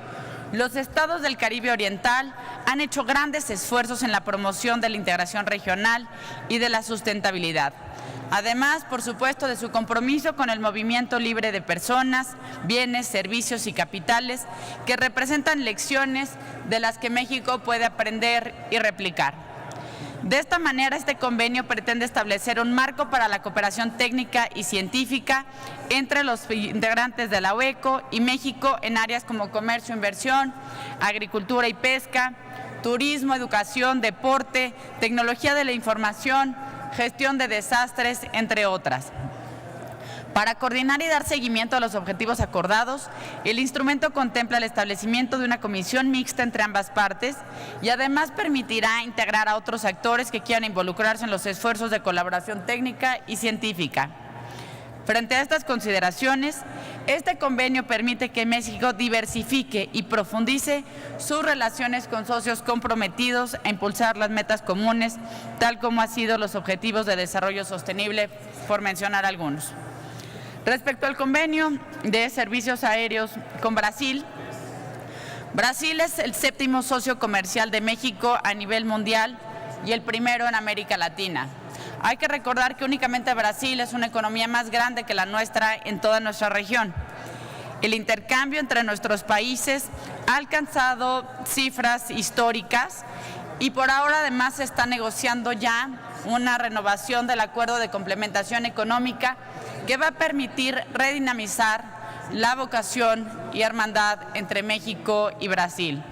los estados del Caribe Oriental han hecho grandes esfuerzos en la promoción de la integración regional y de la sustentabilidad. Además, por supuesto, de su compromiso con el movimiento libre de personas, bienes, servicios y capitales, que representan lecciones de las que México puede aprender y replicar. De esta manera, este convenio pretende establecer un marco para la cooperación técnica y científica entre los integrantes de la OECO y México en áreas como comercio, inversión, agricultura y pesca, turismo, educación, deporte, tecnología de la información, gestión de desastres, entre otras. Para coordinar y dar seguimiento a los objetivos acordados, el instrumento contempla el establecimiento de una comisión mixta entre ambas partes y además permitirá integrar a otros actores que quieran involucrarse en los esfuerzos de colaboración técnica y científica. Frente a estas consideraciones, este convenio permite que México diversifique y profundice sus relaciones con socios comprometidos a impulsar las metas comunes, tal como han sido los Objetivos de Desarrollo Sostenible, por mencionar algunos. Respecto al convenio de servicios aéreos con Brasil, Brasil es el 7º socio comercial de México a nivel mundial y el primero en América Latina. Hay que recordar que únicamente Brasil es una economía más grande que la nuestra en toda nuestra región. El intercambio entre nuestros países ha alcanzado cifras históricas y por ahora además se está negociando ya una renovación del acuerdo de complementación económica que va a permitir redinamizar la vocación y hermandad entre México y Brasil.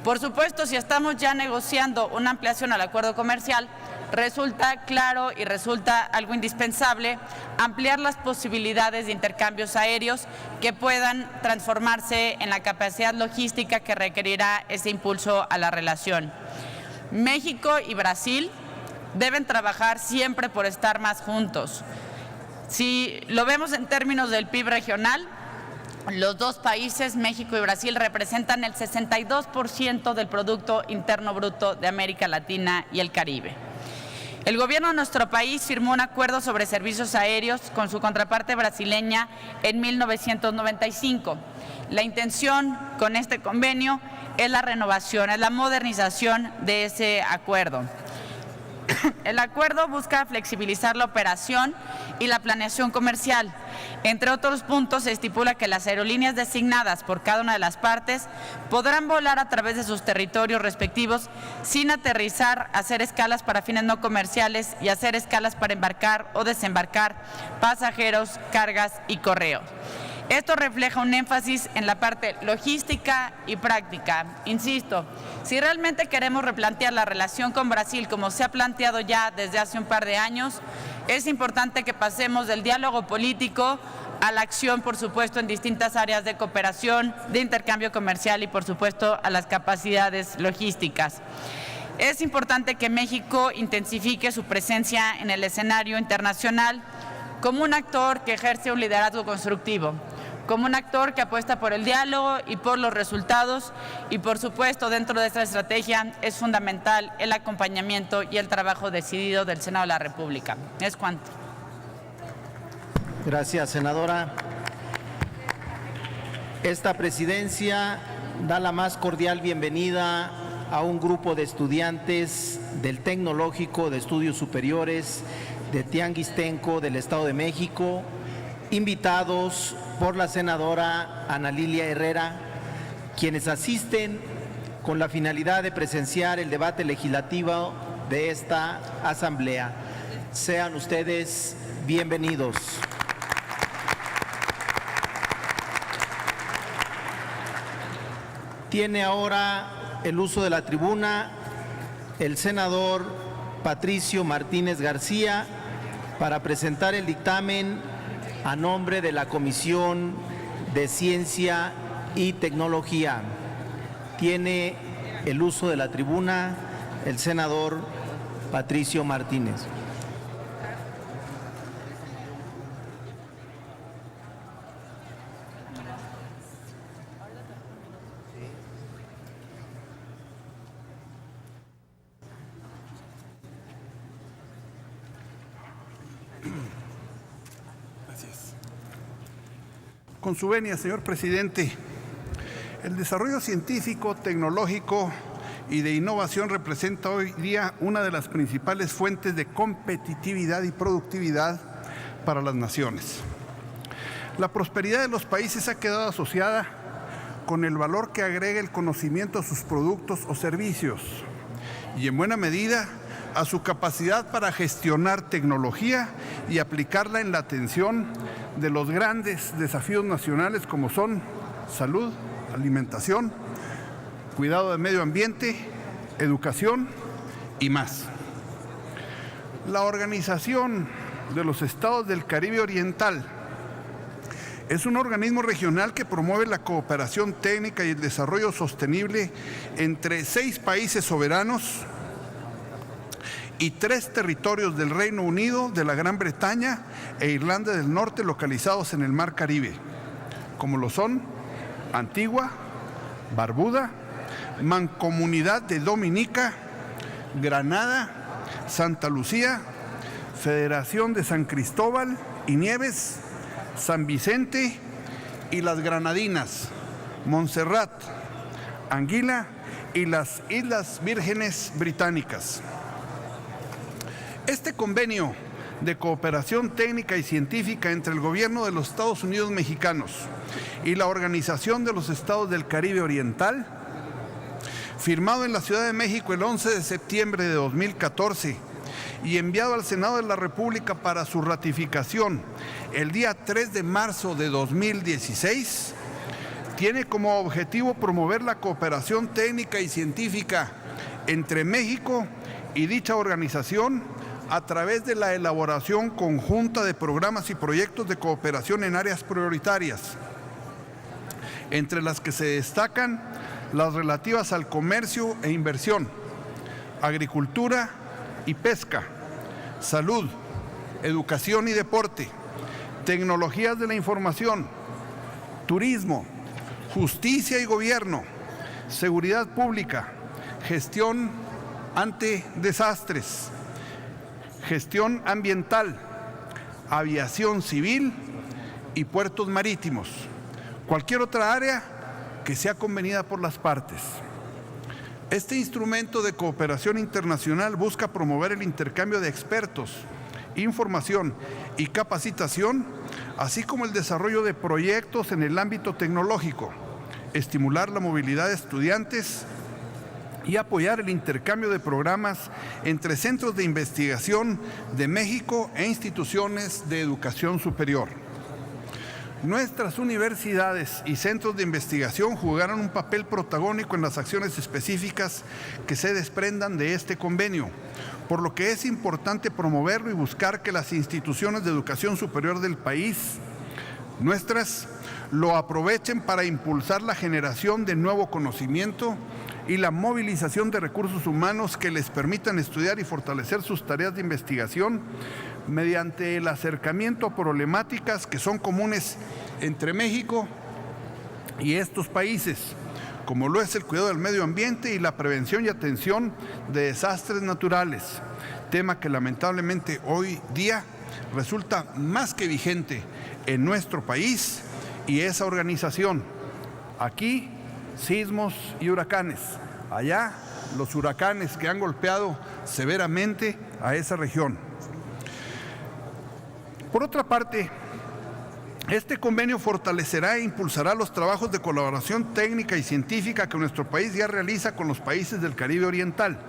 Por supuesto, si estamos ya negociando una ampliación al acuerdo comercial, resulta claro y resulta algo indispensable ampliar las posibilidades de intercambios aéreos que puedan transformarse en la capacidad logística que requerirá ese impulso a la relación. México y Brasil deben trabajar siempre por estar más juntos. Si lo vemos en términos del PIB regional, los dos países, México y Brasil, representan el 62% del Producto Interno Bruto de América Latina y el Caribe. El gobierno de nuestro país firmó un acuerdo sobre servicios aéreos con su contraparte brasileña en 1995. La intención con este convenio es la renovación, es la modernización de ese acuerdo. El acuerdo busca flexibilizar la operación y la planeación comercial. Entre otros puntos, se estipula que las aerolíneas designadas por cada una de las partes podrán volar a través de sus territorios respectivos sin aterrizar, hacer escalas para fines no comerciales y hacer escalas para embarcar o desembarcar pasajeros, cargas y correos. Esto refleja un énfasis en la parte logística y práctica. Insisto, si realmente queremos replantear la relación con Brasil como se ha planteado ya desde hace un par de años, es importante que pasemos del diálogo político a la acción, por supuesto, en distintas áreas de cooperación, de intercambio comercial y, por supuesto, a las capacidades logísticas. Es importante que México intensifique su presencia en el escenario internacional como un actor que ejerce un liderazgo constructivo, como un actor que apuesta por el diálogo y por los resultados y, por supuesto, dentro de esta estrategia es fundamental el acompañamiento y el trabajo decidido del Senado de la República. Es cuanto. Gracias, senadora. Esta presidencia da la más cordial bienvenida a un grupo de estudiantes del Tecnológico de Estudios Superiores de Tianguistenco del Estado de México, invitados por la senadora Ana Lilia Herrera, quienes asisten con la finalidad de presenciar el debate legislativo de esta asamblea. Sean ustedes bienvenidos. Tiene ahora el uso de la tribuna el senador Patricio Martínez García para presentar el dictamen a nombre de la Comisión de Ciencia y Tecnología. Tiene el uso de la tribuna el senador Patricio Martínez. Con su venia, señor presidente, el desarrollo científico, tecnológico y de innovación representa hoy día una de las principales fuentes de competitividad y productividad para las naciones. La prosperidad de los países ha quedado asociada con el valor que agrega el conocimiento a sus productos o servicios y en buena medida a su capacidad para gestionar tecnología y aplicarla en la atención de los grandes desafíos nacionales como son salud, alimentación, cuidado del medio ambiente, educación y más. La Organización de los Estados del Caribe Oriental es un organismo regional que promueve la cooperación técnica y el desarrollo sostenible entre 6 países soberanos y 3 territorios del Reino Unido, de la Gran Bretaña e Irlanda del Norte localizados en el Mar Caribe, como lo son Antigua, Barbuda, Mancomunidad de Dominica, Granada, Santa Lucía, Federación de San Cristóbal y Nieves, San Vicente y las Granadinas, Montserrat, Anguila y las Islas Vírgenes Británicas. Este convenio de cooperación técnica y científica entre el Gobierno de los Estados Unidos mexicanos y la Organización de los Estados del Caribe Oriental, firmado en la Ciudad de México el 11 de septiembre de 2014 y enviado al Senado de la República para su ratificación el día 3 de marzo de 2016, tiene como objetivo promover la cooperación técnica y científica entre México y dicha organización a través de la elaboración conjunta de programas y proyectos de cooperación en áreas prioritarias, entre las que se destacan las relativas al comercio e inversión, agricultura y pesca, salud, educación y deporte, tecnologías de la información, turismo, justicia y gobierno, seguridad pública, gestión ante desastres, gestión ambiental, aviación civil y puertos marítimos. Cualquier otra área que sea convenida por las partes. Este instrumento de cooperación internacional busca promover el intercambio de expertos, información y capacitación, así como el desarrollo de proyectos en el ámbito tecnológico, estimular la movilidad de estudiantes y apoyar el intercambio de programas entre centros de investigación de México e instituciones de educación superior. Nuestras universidades y centros de investigación jugarán un papel protagónico en las acciones específicas que se desprendan de este convenio, por lo que es importante promoverlo y buscar que las instituciones de educación superior del país, nuestras, lo aprovechen para impulsar la generación de nuevo conocimiento y la movilización de recursos humanos que les permitan estudiar y fortalecer sus tareas de investigación mediante el acercamiento a problemáticas que son comunes entre México y estos países, como lo es el cuidado del medio ambiente y la prevención y atención de desastres naturales, tema que lamentablemente hoy día resulta más que vigente en nuestro país y esa organización. Aquí, sismos y huracanes. Allá, los huracanes que han golpeado severamente a esa región. Por otra parte, este convenio fortalecerá e impulsará los trabajos de colaboración técnica y científica que nuestro país ya realiza con los países del Caribe Oriental.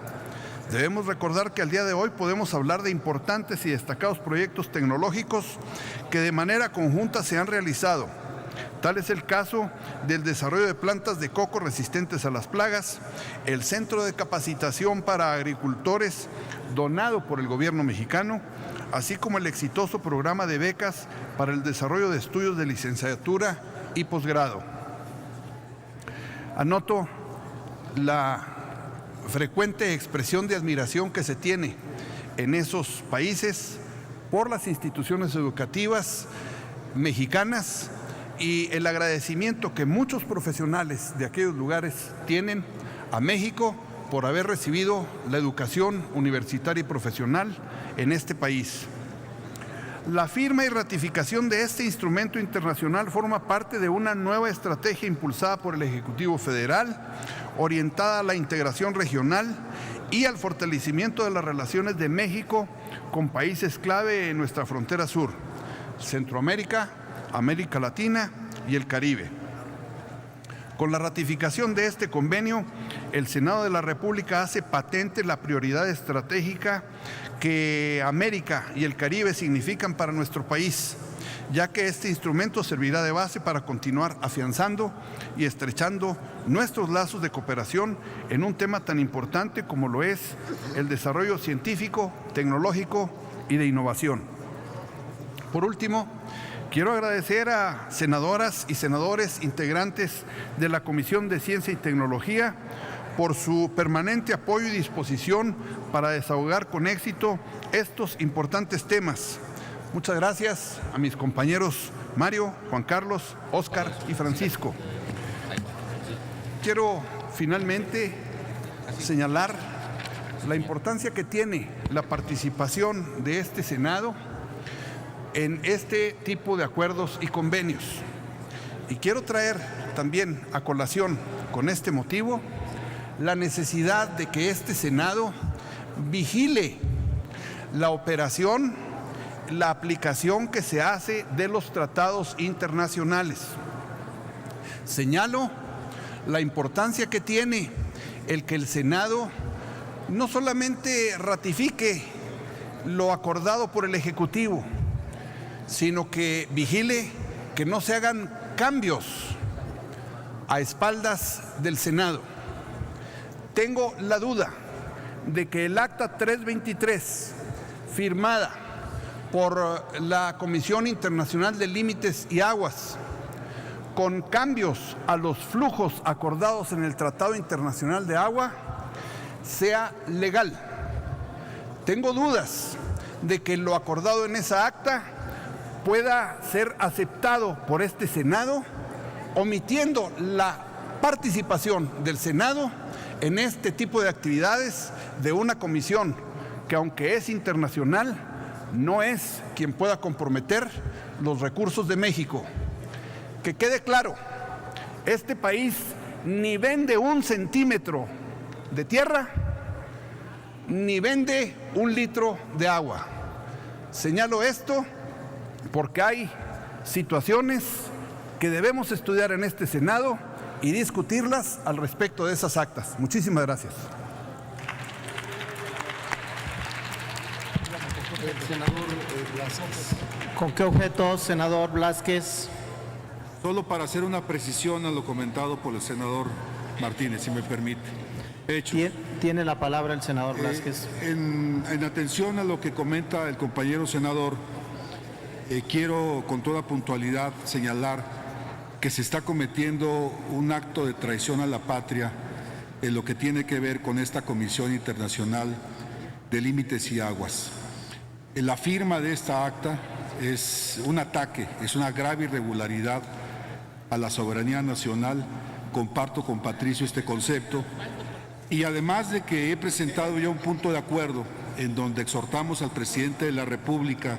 Debemos recordar que al día de hoy podemos hablar de importantes y destacados proyectos tecnológicos que de manera conjunta se han realizado. Tal es el caso del desarrollo de plantas de coco resistentes a las plagas, el Centro de Capacitación para Agricultores donado por el gobierno mexicano, así como el exitoso programa de becas para el desarrollo de estudios de licenciatura y posgrado. Anoto la frecuente expresión de admiración que se tiene en esos países por las instituciones educativas mexicanas y el agradecimiento que muchos profesionales de aquellos lugares tienen a México por haber recibido la educación universitaria y profesional en este país. La firma y ratificación de este instrumento internacional forma parte de una nueva estrategia impulsada por el Ejecutivo Federal, orientada a la integración regional y al fortalecimiento de las relaciones de México con países clave en nuestra frontera sur, Centroamérica, América Latina y el Caribe. Con la ratificación de este convenio, el Senado de la República hace patente la prioridad estratégica que América y el Caribe significan para nuestro país, ya que este instrumento servirá de base para continuar afianzando y estrechando nuestros lazos de cooperación en un tema tan importante como lo es el desarrollo científico, tecnológico y de innovación. Por último, quiero agradecer a senadoras y senadores integrantes de la Comisión de Ciencia y Tecnología por su permanente apoyo y disposición para desahogar con éxito estos importantes temas. Muchas gracias a mis compañeros Mario, Juan Carlos, Óscar y Francisco. Quiero finalmente señalar la importancia que tiene la participación de este Senado en este tipo de acuerdos y convenios. Y quiero traer también a colación con este motivo la necesidad de que este Senado vigile la operación, la aplicación que se hace de los tratados internacionales. Señalo la importancia que tiene el que el Senado no solamente ratifique lo acordado por el Ejecutivo, sino que vigile que no se hagan cambios a espaldas del Senado. Tengo la duda de que el Acta 323, firmada por la Comisión Internacional de Límites y Aguas, con cambios a los flujos acordados en el Tratado Internacional de Agua, sea legal. Tengo dudas de que lo acordado en esa acta pueda ser aceptado por este Senado, omitiendo la participación del Senado en este tipo de actividades de una comisión que, aunque es internacional, no es quien pueda comprometer los recursos de México. Que quede claro, este país ni vende 1 centímetro de tierra, ni vende 1 litro de agua. Señalo esto porque hay situaciones que debemos estudiar en este Senado y discutirlas al respecto de esas actas. Muchísimas gracias. ¿Con qué objeto, senador Blázquez? Solo para hacer una precisión a lo comentado por el senador Martínez, si me permite. Tiene la palabra el senador Blázquez. En atención a lo que comenta el compañero senador, quiero con toda puntualidad señalar que se está cometiendo un acto de traición a la patria en lo que tiene que ver con esta Comisión Internacional de Límites y Aguas. La firma de esta acta es un ataque, es una grave irregularidad a la soberanía nacional. Comparto con Patricio este concepto. Y además de que he presentado ya un punto de acuerdo en donde exhortamos al presidente de la República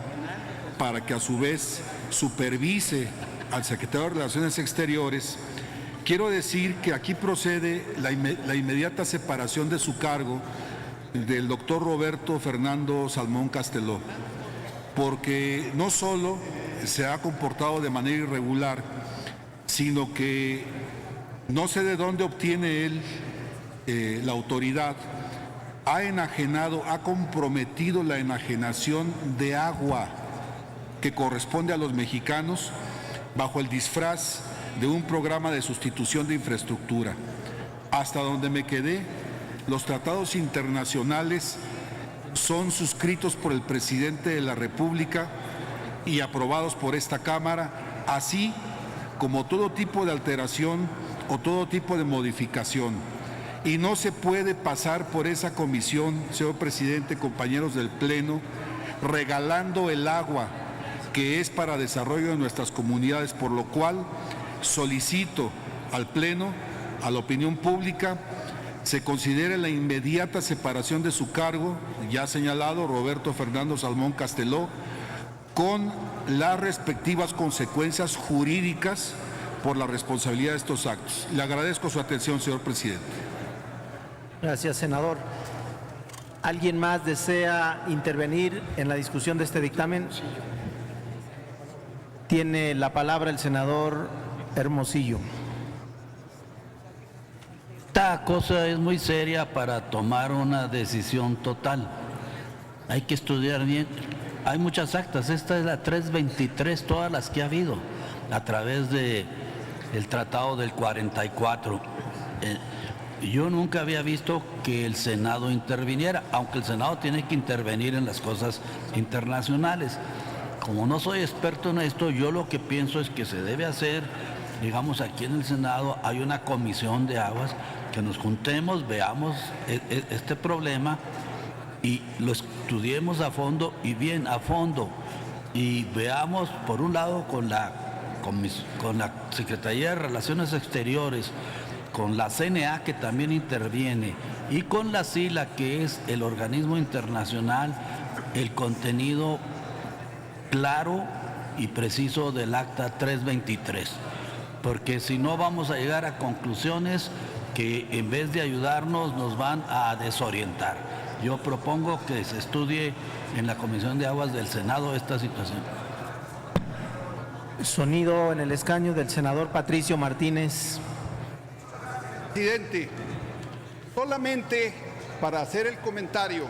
para que a su vez supervise al secretario de Relaciones Exteriores, quiero decir que aquí procede la inmediata separación de su cargo del doctor Roberto Fernando Salmón Casteló, porque no solo se ha comportado de manera irregular, sino que no sé de dónde obtiene él la autoridad, ha comprometido la enajenación de agua que corresponde a los mexicanos bajo el disfraz de un programa de sustitución de infraestructura. Hasta donde me quedé, los tratados internacionales son suscritos por el presidente de la República y aprobados por esta Cámara, así como todo tipo de alteración o todo tipo de modificación. Y no se puede pasar por esa comisión, señor presidente, compañeros del Pleno, regalando el agua que es para desarrollo de nuestras comunidades, por lo cual solicito al Pleno, a la opinión pública, se considere la inmediata separación de su cargo, ya señalado, Roberto Fernando Salmón Casteló, con las respectivas consecuencias jurídicas por la responsabilidad de estos actos. Le agradezco su atención, señor presidente. Gracias, senador. ¿Alguien más desea intervenir en la discusión de este dictamen? Tiene la palabra el senador Hermosillo. Esta cosa es muy seria para tomar una decisión total. Hay que estudiar bien. Hay muchas actas. Esta es la 323, todas las que ha habido a través del Tratado del 44. Yo nunca había visto que el Senado interviniera, aunque el Senado tiene que intervenir en las cosas internacionales. Como no soy experto en esto, yo lo que pienso es que se debe hacer, digamos, aquí en el Senado hay una comisión de aguas, que nos juntemos, veamos este problema y lo estudiemos a fondo y bien a fondo, y veamos por un lado con la Secretaría de Relaciones Exteriores, con la CNA, que también interviene, y con la SILA, que es el organismo internacional, el contenido claro y preciso del Acta 323. porque si no vamos a llegar a conclusiones que en vez de ayudarnos nos van a desorientar. Yo propongo que se estudie en la Comisión de Aguas del Senado esta situación. Sonido en el escaño del senador Patricio Martínez. Presidente, solamente para hacer el comentario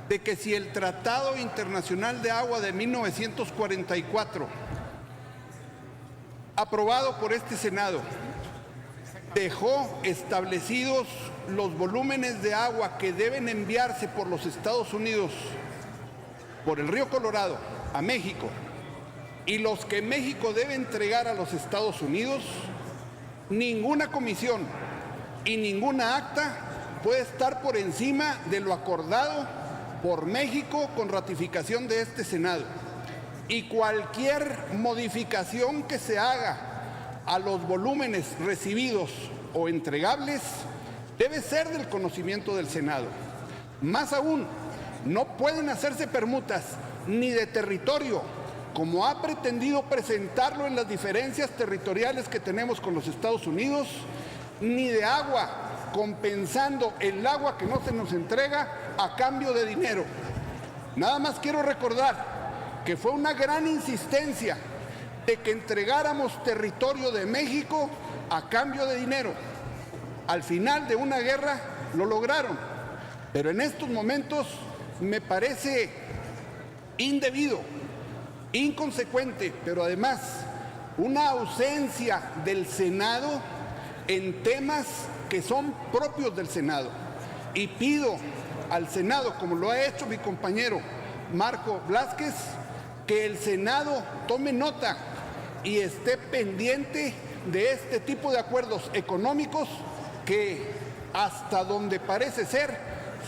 de que si el Tratado Internacional de Agua de 1944, aprobado por este Senado, dejó establecidos los volúmenes de agua que deben enviarse por los Estados Unidos, por el río Colorado, a México, y los que México debe entregar a los Estados Unidos, ninguna comisión y ninguna acta puede estar por encima de lo acordado por México con ratificación de este Senado. Y cualquier modificación que se haga a los volúmenes recibidos o entregables debe ser del conocimiento del Senado. Más aún, no pueden hacerse permutas ni de territorio, como ha pretendido presentarlo en las diferencias territoriales que tenemos con los Estados Unidos, ni de agua, compensando el agua que no se nos entrega a cambio de dinero. Nada más quiero recordar que fue una gran insistencia de que entregáramos territorio de México a cambio de dinero. Al final de una guerra lo lograron, pero en estos momentos me parece indebido, inconsecuente, pero además una ausencia del Senado en temas que son propios del Senado. Y pido al Senado, como lo ha hecho mi compañero Marco Blázquez, que el Senado tome nota y esté pendiente de este tipo de acuerdos económicos que, hasta donde parece ser,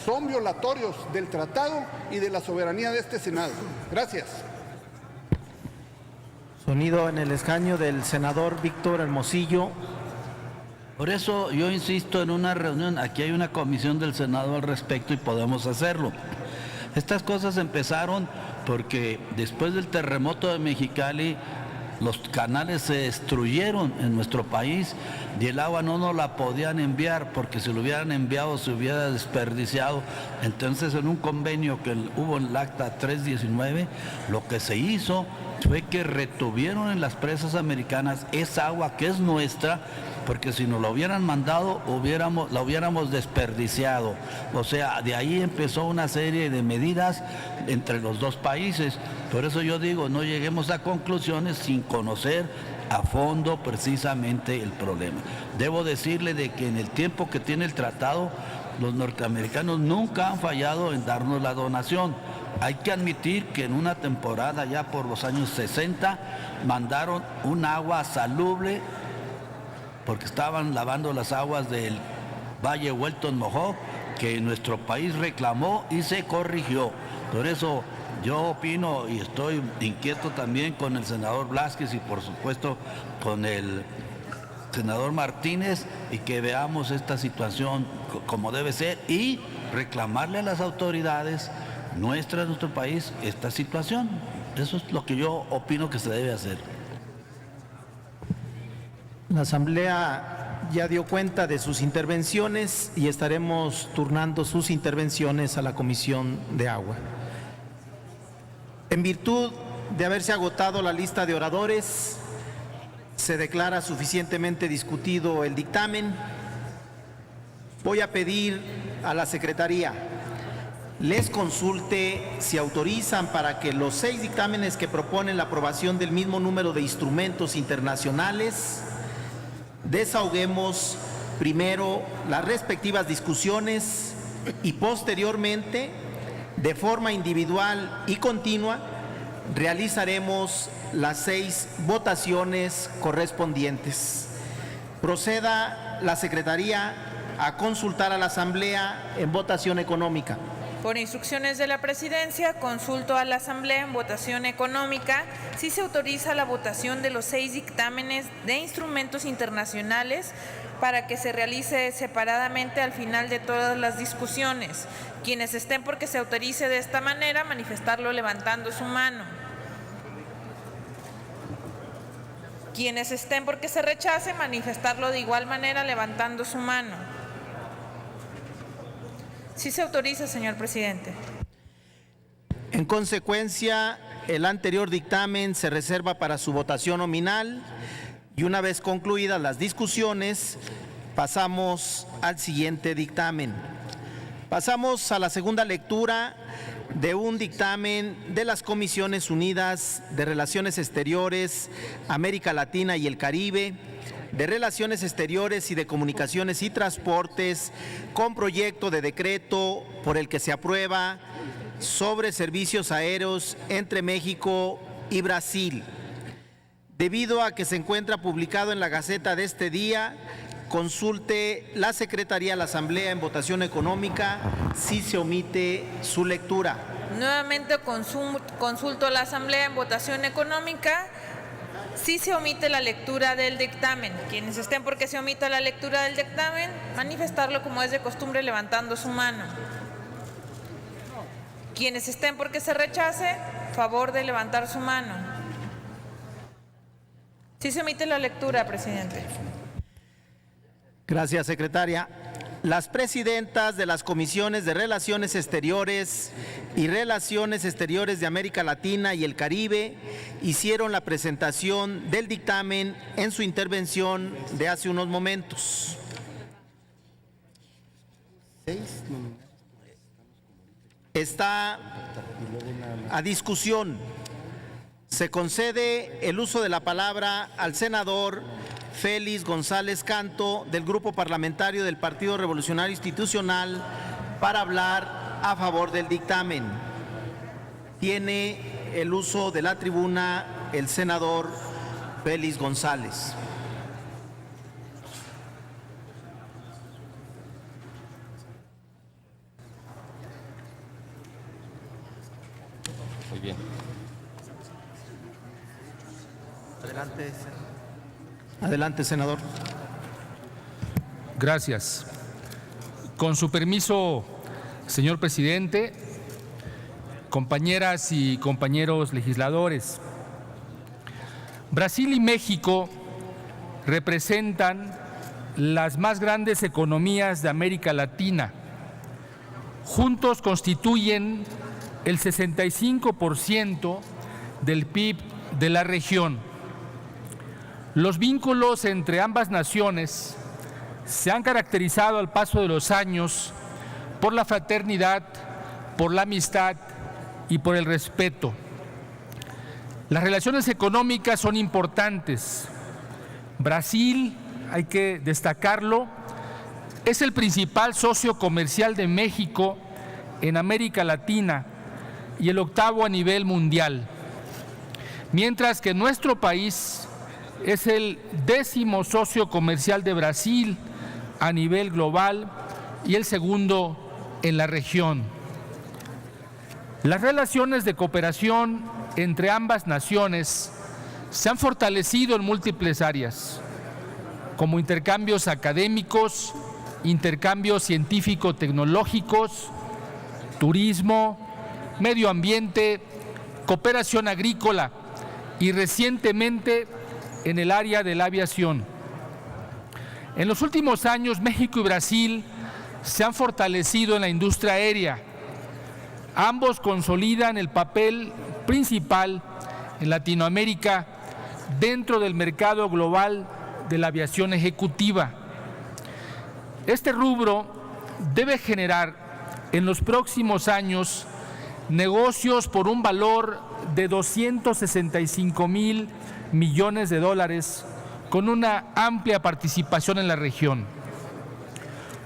son violatorios del tratado y de la soberanía de este Senado. Gracias. Sonido en el escaño del senador Víctor Hermosillo. Por eso yo insisto en una reunión, aquí hay una comisión del Senado al respecto y podemos hacerlo. Estas cosas empezaron porque después del terremoto de Mexicali, los canales se destruyeron en nuestro país y el agua no nos la podían enviar, porque si lo hubieran enviado se hubiera desperdiciado. Entonces, en un convenio que hubo en el Acta 319, lo que se hizo fue que retuvieron en las presas americanas esa agua que es nuestra, porque si nos la hubieran mandado, la hubiéramos desperdiciado. O sea, de ahí empezó una serie de medidas entre los dos países. Por eso yo digo, no lleguemos a conclusiones sin conocer a fondo precisamente el problema. Debo decirle de que en el tiempo que tiene el tratado, los norteamericanos nunca han fallado en darnos la donación. Hay que admitir que en una temporada ya por los años 60 mandaron un agua salubre, porque estaban lavando las aguas del Valle Welton Mojó, que nuestro país reclamó y se corrigió. Por eso yo opino y estoy inquieto también con el senador Blázquez y por supuesto con el senador Martínez, y que veamos esta situación como debe ser y reclamarle a las autoridades nuestras de nuestro país esta situación. Eso es lo que yo opino que se debe hacer. La Asamblea ya dio cuenta de sus intervenciones y estaremos turnando sus intervenciones a la Comisión de Agua. En virtud de haberse agotado la lista de oradores, se declara suficientemente discutido el dictamen. Voy a pedir a la Secretaría les consulte si autorizan para que los 6 dictámenes que proponen la aprobación del mismo número de instrumentos internacionales desahoguemos primero las respectivas discusiones y posteriormente, de forma individual y continua, realizaremos las 6 votaciones correspondientes. Proceda la Secretaría a consultar a la Asamblea en votación económica. Por instrucciones de la Presidencia, consulto a la Asamblea en votación económica si se autoriza la votación de los 6 dictámenes de instrumentos internacionales para que se realice separadamente al final de todas las discusiones. Quienes estén porque se autorice de esta manera, manifestarlo levantando su mano. Quienes estén porque se rechace, manifestarlo de igual manera levantando su mano. Sí se autoriza, señor presidente. En consecuencia, el anterior dictamen se reserva para su votación nominal y una vez concluidas las discusiones, pasamos al siguiente dictamen. Pasamos a la segunda lectura de un dictamen de las Comisiones Unidas de Relaciones Exteriores, América Latina y el Caribe, de Relaciones Exteriores y de Comunicaciones y Transportes, con proyecto de decreto por el que se aprueba sobre servicios aéreos entre México y Brasil. Debido a que se encuentra publicado en la Gaceta de este día, consulte la Secretaría de la Asamblea en votación económica si se omite su lectura. Nuevamente consulto a la Asamblea en votación económica si se omite la lectura del dictamen. Quienes estén porque se omita la lectura del dictamen, manifestarlo como es de costumbre levantando su mano. Quienes estén porque se rechace, favor de levantar su mano. Sí se omite la lectura, presidente. Gracias, secretaria. Las presidentas de las Comisiones de Relaciones Exteriores y Relaciones Exteriores de América Latina y el Caribe hicieron la presentación del dictamen en su intervención de hace unos momentos. Está a discusión. Se concede el uso de la palabra al senador Félix González Canto, del Grupo Parlamentario del Partido Revolucionario Institucional, para hablar a favor del dictamen. Tiene el uso de la tribuna el senador Félix González. Muy bien. Adelante. Adelante, senador. Gracias. Con su permiso, señor presidente, compañeras y compañeros legisladores, Brasil y México representan las más grandes economías de América Latina. Juntos constituyen el 65% del PIB de la región. Los vínculos entre ambas naciones se han caracterizado al paso de los años por la fraternidad, por la amistad y por el respeto. Las relaciones económicas son importantes. Brasil, hay que destacarlo, es el principal socio comercial de México en América Latina y el octavo a nivel mundial, mientras que nuestro país es el 10º socio comercial de Brasil a nivel global y el segundo en la región. Las relaciones de cooperación entre ambas naciones se han fortalecido en múltiples áreas, como intercambios académicos, intercambios científico-tecnológicos, turismo, medio ambiente, cooperación agrícola y recientemente en el área de la aviación. En los últimos años, México y Brasil se han fortalecido en la industria aérea. Ambos consolidan el papel principal en Latinoamérica dentro del mercado global de la aviación ejecutiva. Este rubro debe generar en los próximos años negocios por un valor de 265,000 millones de dólares con una amplia participación en la región.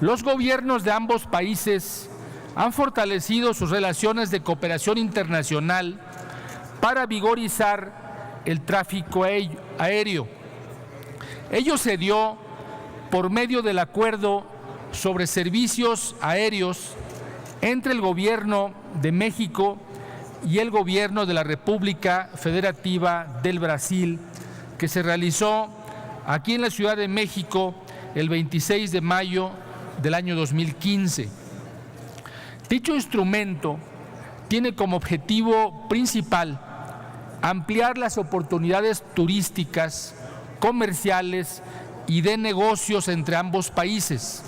Los gobiernos de ambos países han fortalecido sus relaciones de cooperación internacional para vigorizar el tráfico aéreo. Ello se dio por medio del acuerdo sobre servicios aéreos entre el gobierno de México y el gobierno de la República Federativa del Brasil, que se realizó aquí en la Ciudad de México el 26 de mayo del año 2015. Dicho instrumento tiene como objetivo principal ampliar las oportunidades turísticas comerciales y de negocios entre ambos países,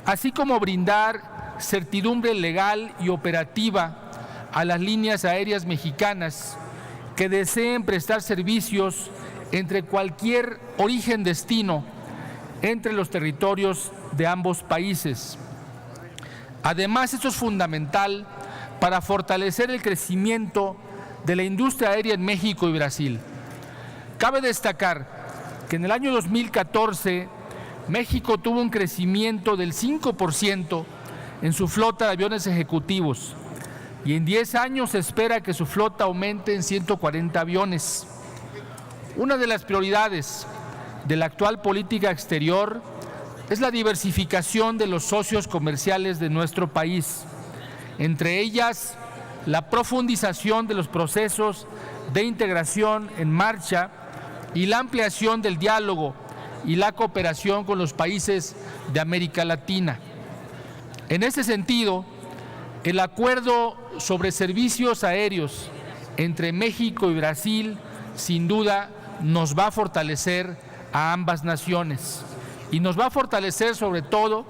así como brindar certidumbre legal y operativa a las líneas aéreas mexicanas que deseen prestar servicios entre cualquier origen-destino entre los territorios de ambos países. Además, esto es fundamental para fortalecer el crecimiento de la industria aérea en México y Brasil. Cabe destacar que en el año 2014 México tuvo un crecimiento del 5% en su flota de aviones ejecutivos y en 10 años se espera que su flota aumente en 140 aviones. Una de las prioridades de la actual política exterior es la diversificación de los socios comerciales de nuestro país, entre ellas la profundización de los procesos de integración en marcha y la ampliación del diálogo y la cooperación con los países de América Latina. En este sentido, el acuerdo sobre servicios aéreos entre México y Brasil, sin duda, nos va a fortalecer a ambas naciones y nos va a fortalecer sobre todo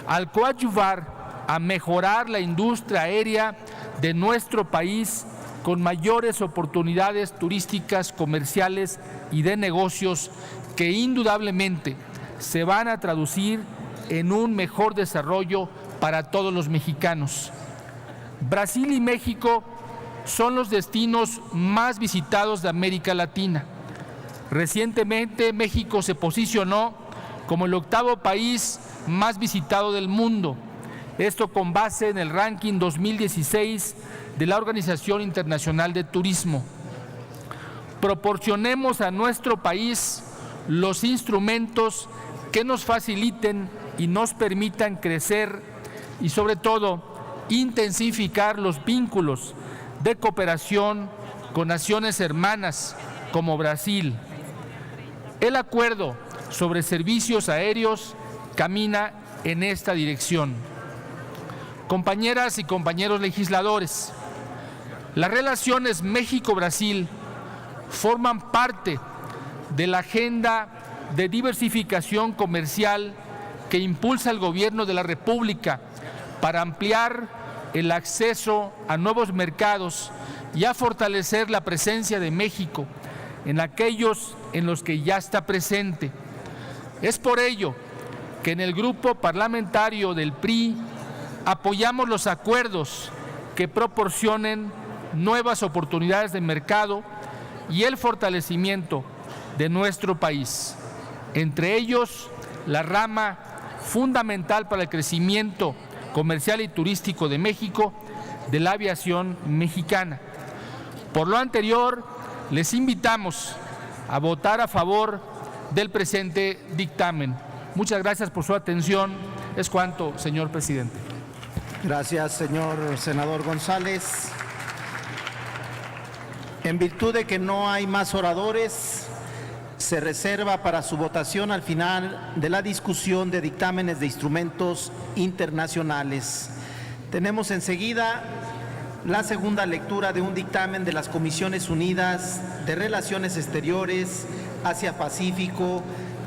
al coadyuvar a mejorar la industria aérea de nuestro país con mayores oportunidades turísticas, comerciales y de negocios que indudablemente se van a traducir en un mejor desarrollo para todos los mexicanos. Brasil y México son los destinos más visitados de América Latina. Recientemente México se posicionó como el 8º país más visitado del mundo. Esto con base en el ranking 2016 de la Organización Internacional de Turismo. Proporcionemos a nuestro país los instrumentos que nos faciliten y nos permitan crecer y sobre todo intensificar los vínculos de cooperación con naciones hermanas como Brasil. El acuerdo sobre servicios aéreos camina en esta dirección. Compañeras y compañeros legisladores, las relaciones México-Brasil forman parte de la agenda de diversificación comercial que impulsa el Gobierno de la República para ampliar el acceso a nuevos mercados y a fortalecer la presencia de México en aquellos en los que ya está presente. Es por ello que en el grupo parlamentario del PRI apoyamos los acuerdos que proporcionen nuevas oportunidades de mercado y el fortalecimiento de nuestro país, entre ellos la rama fundamental para el crecimiento comercial y turístico de México, de la aviación mexicana. Por lo anterior, les invitamos a votar a favor del presente dictamen. Muchas gracias por su atención. Es cuanto, señor presidente. Gracias, señor senador González. En virtud de que no hay más oradores, se reserva para su votación al final de la discusión de dictámenes de instrumentos internacionales. Tenemos enseguida la segunda lectura de un dictamen de las Comisiones Unidas de Relaciones Exteriores, Asia-Pacífico,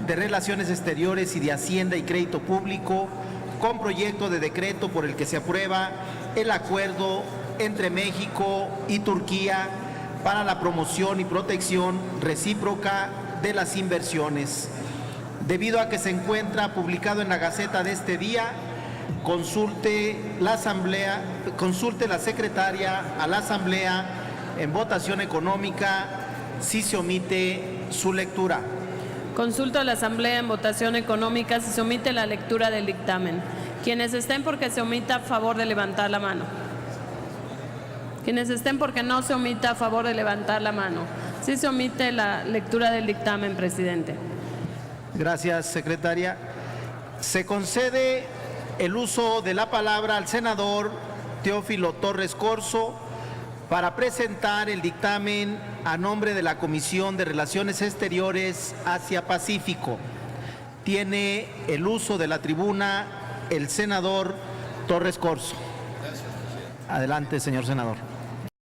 de Relaciones Exteriores y de Hacienda y Crédito Público, con proyecto de decreto por el que se aprueba el acuerdo entre México y Turquía para la promoción y protección recíproca de las inversiones. Debido a que se encuentra publicado en la Gaceta de este día, consulte la secretaria a la Asamblea en votación económica si se omite su lectura. Consulto a la Asamblea en votación económica si se omite la lectura del dictamen. Quienes estén porque se omita, a favor de levantar la mano. Quienes estén porque no se omita, a favor de levantar la mano. Sí se omite la lectura del dictamen, presidente. Gracias, secretaria. Se concede el uso de la palabra al senador Teófilo Torres Corzo para presentar el dictamen a nombre de la Comisión de Relaciones Exteriores Asia-Pacífico. Tiene el uso de la tribuna el senador Torres Corzo. Adelante, señor senador.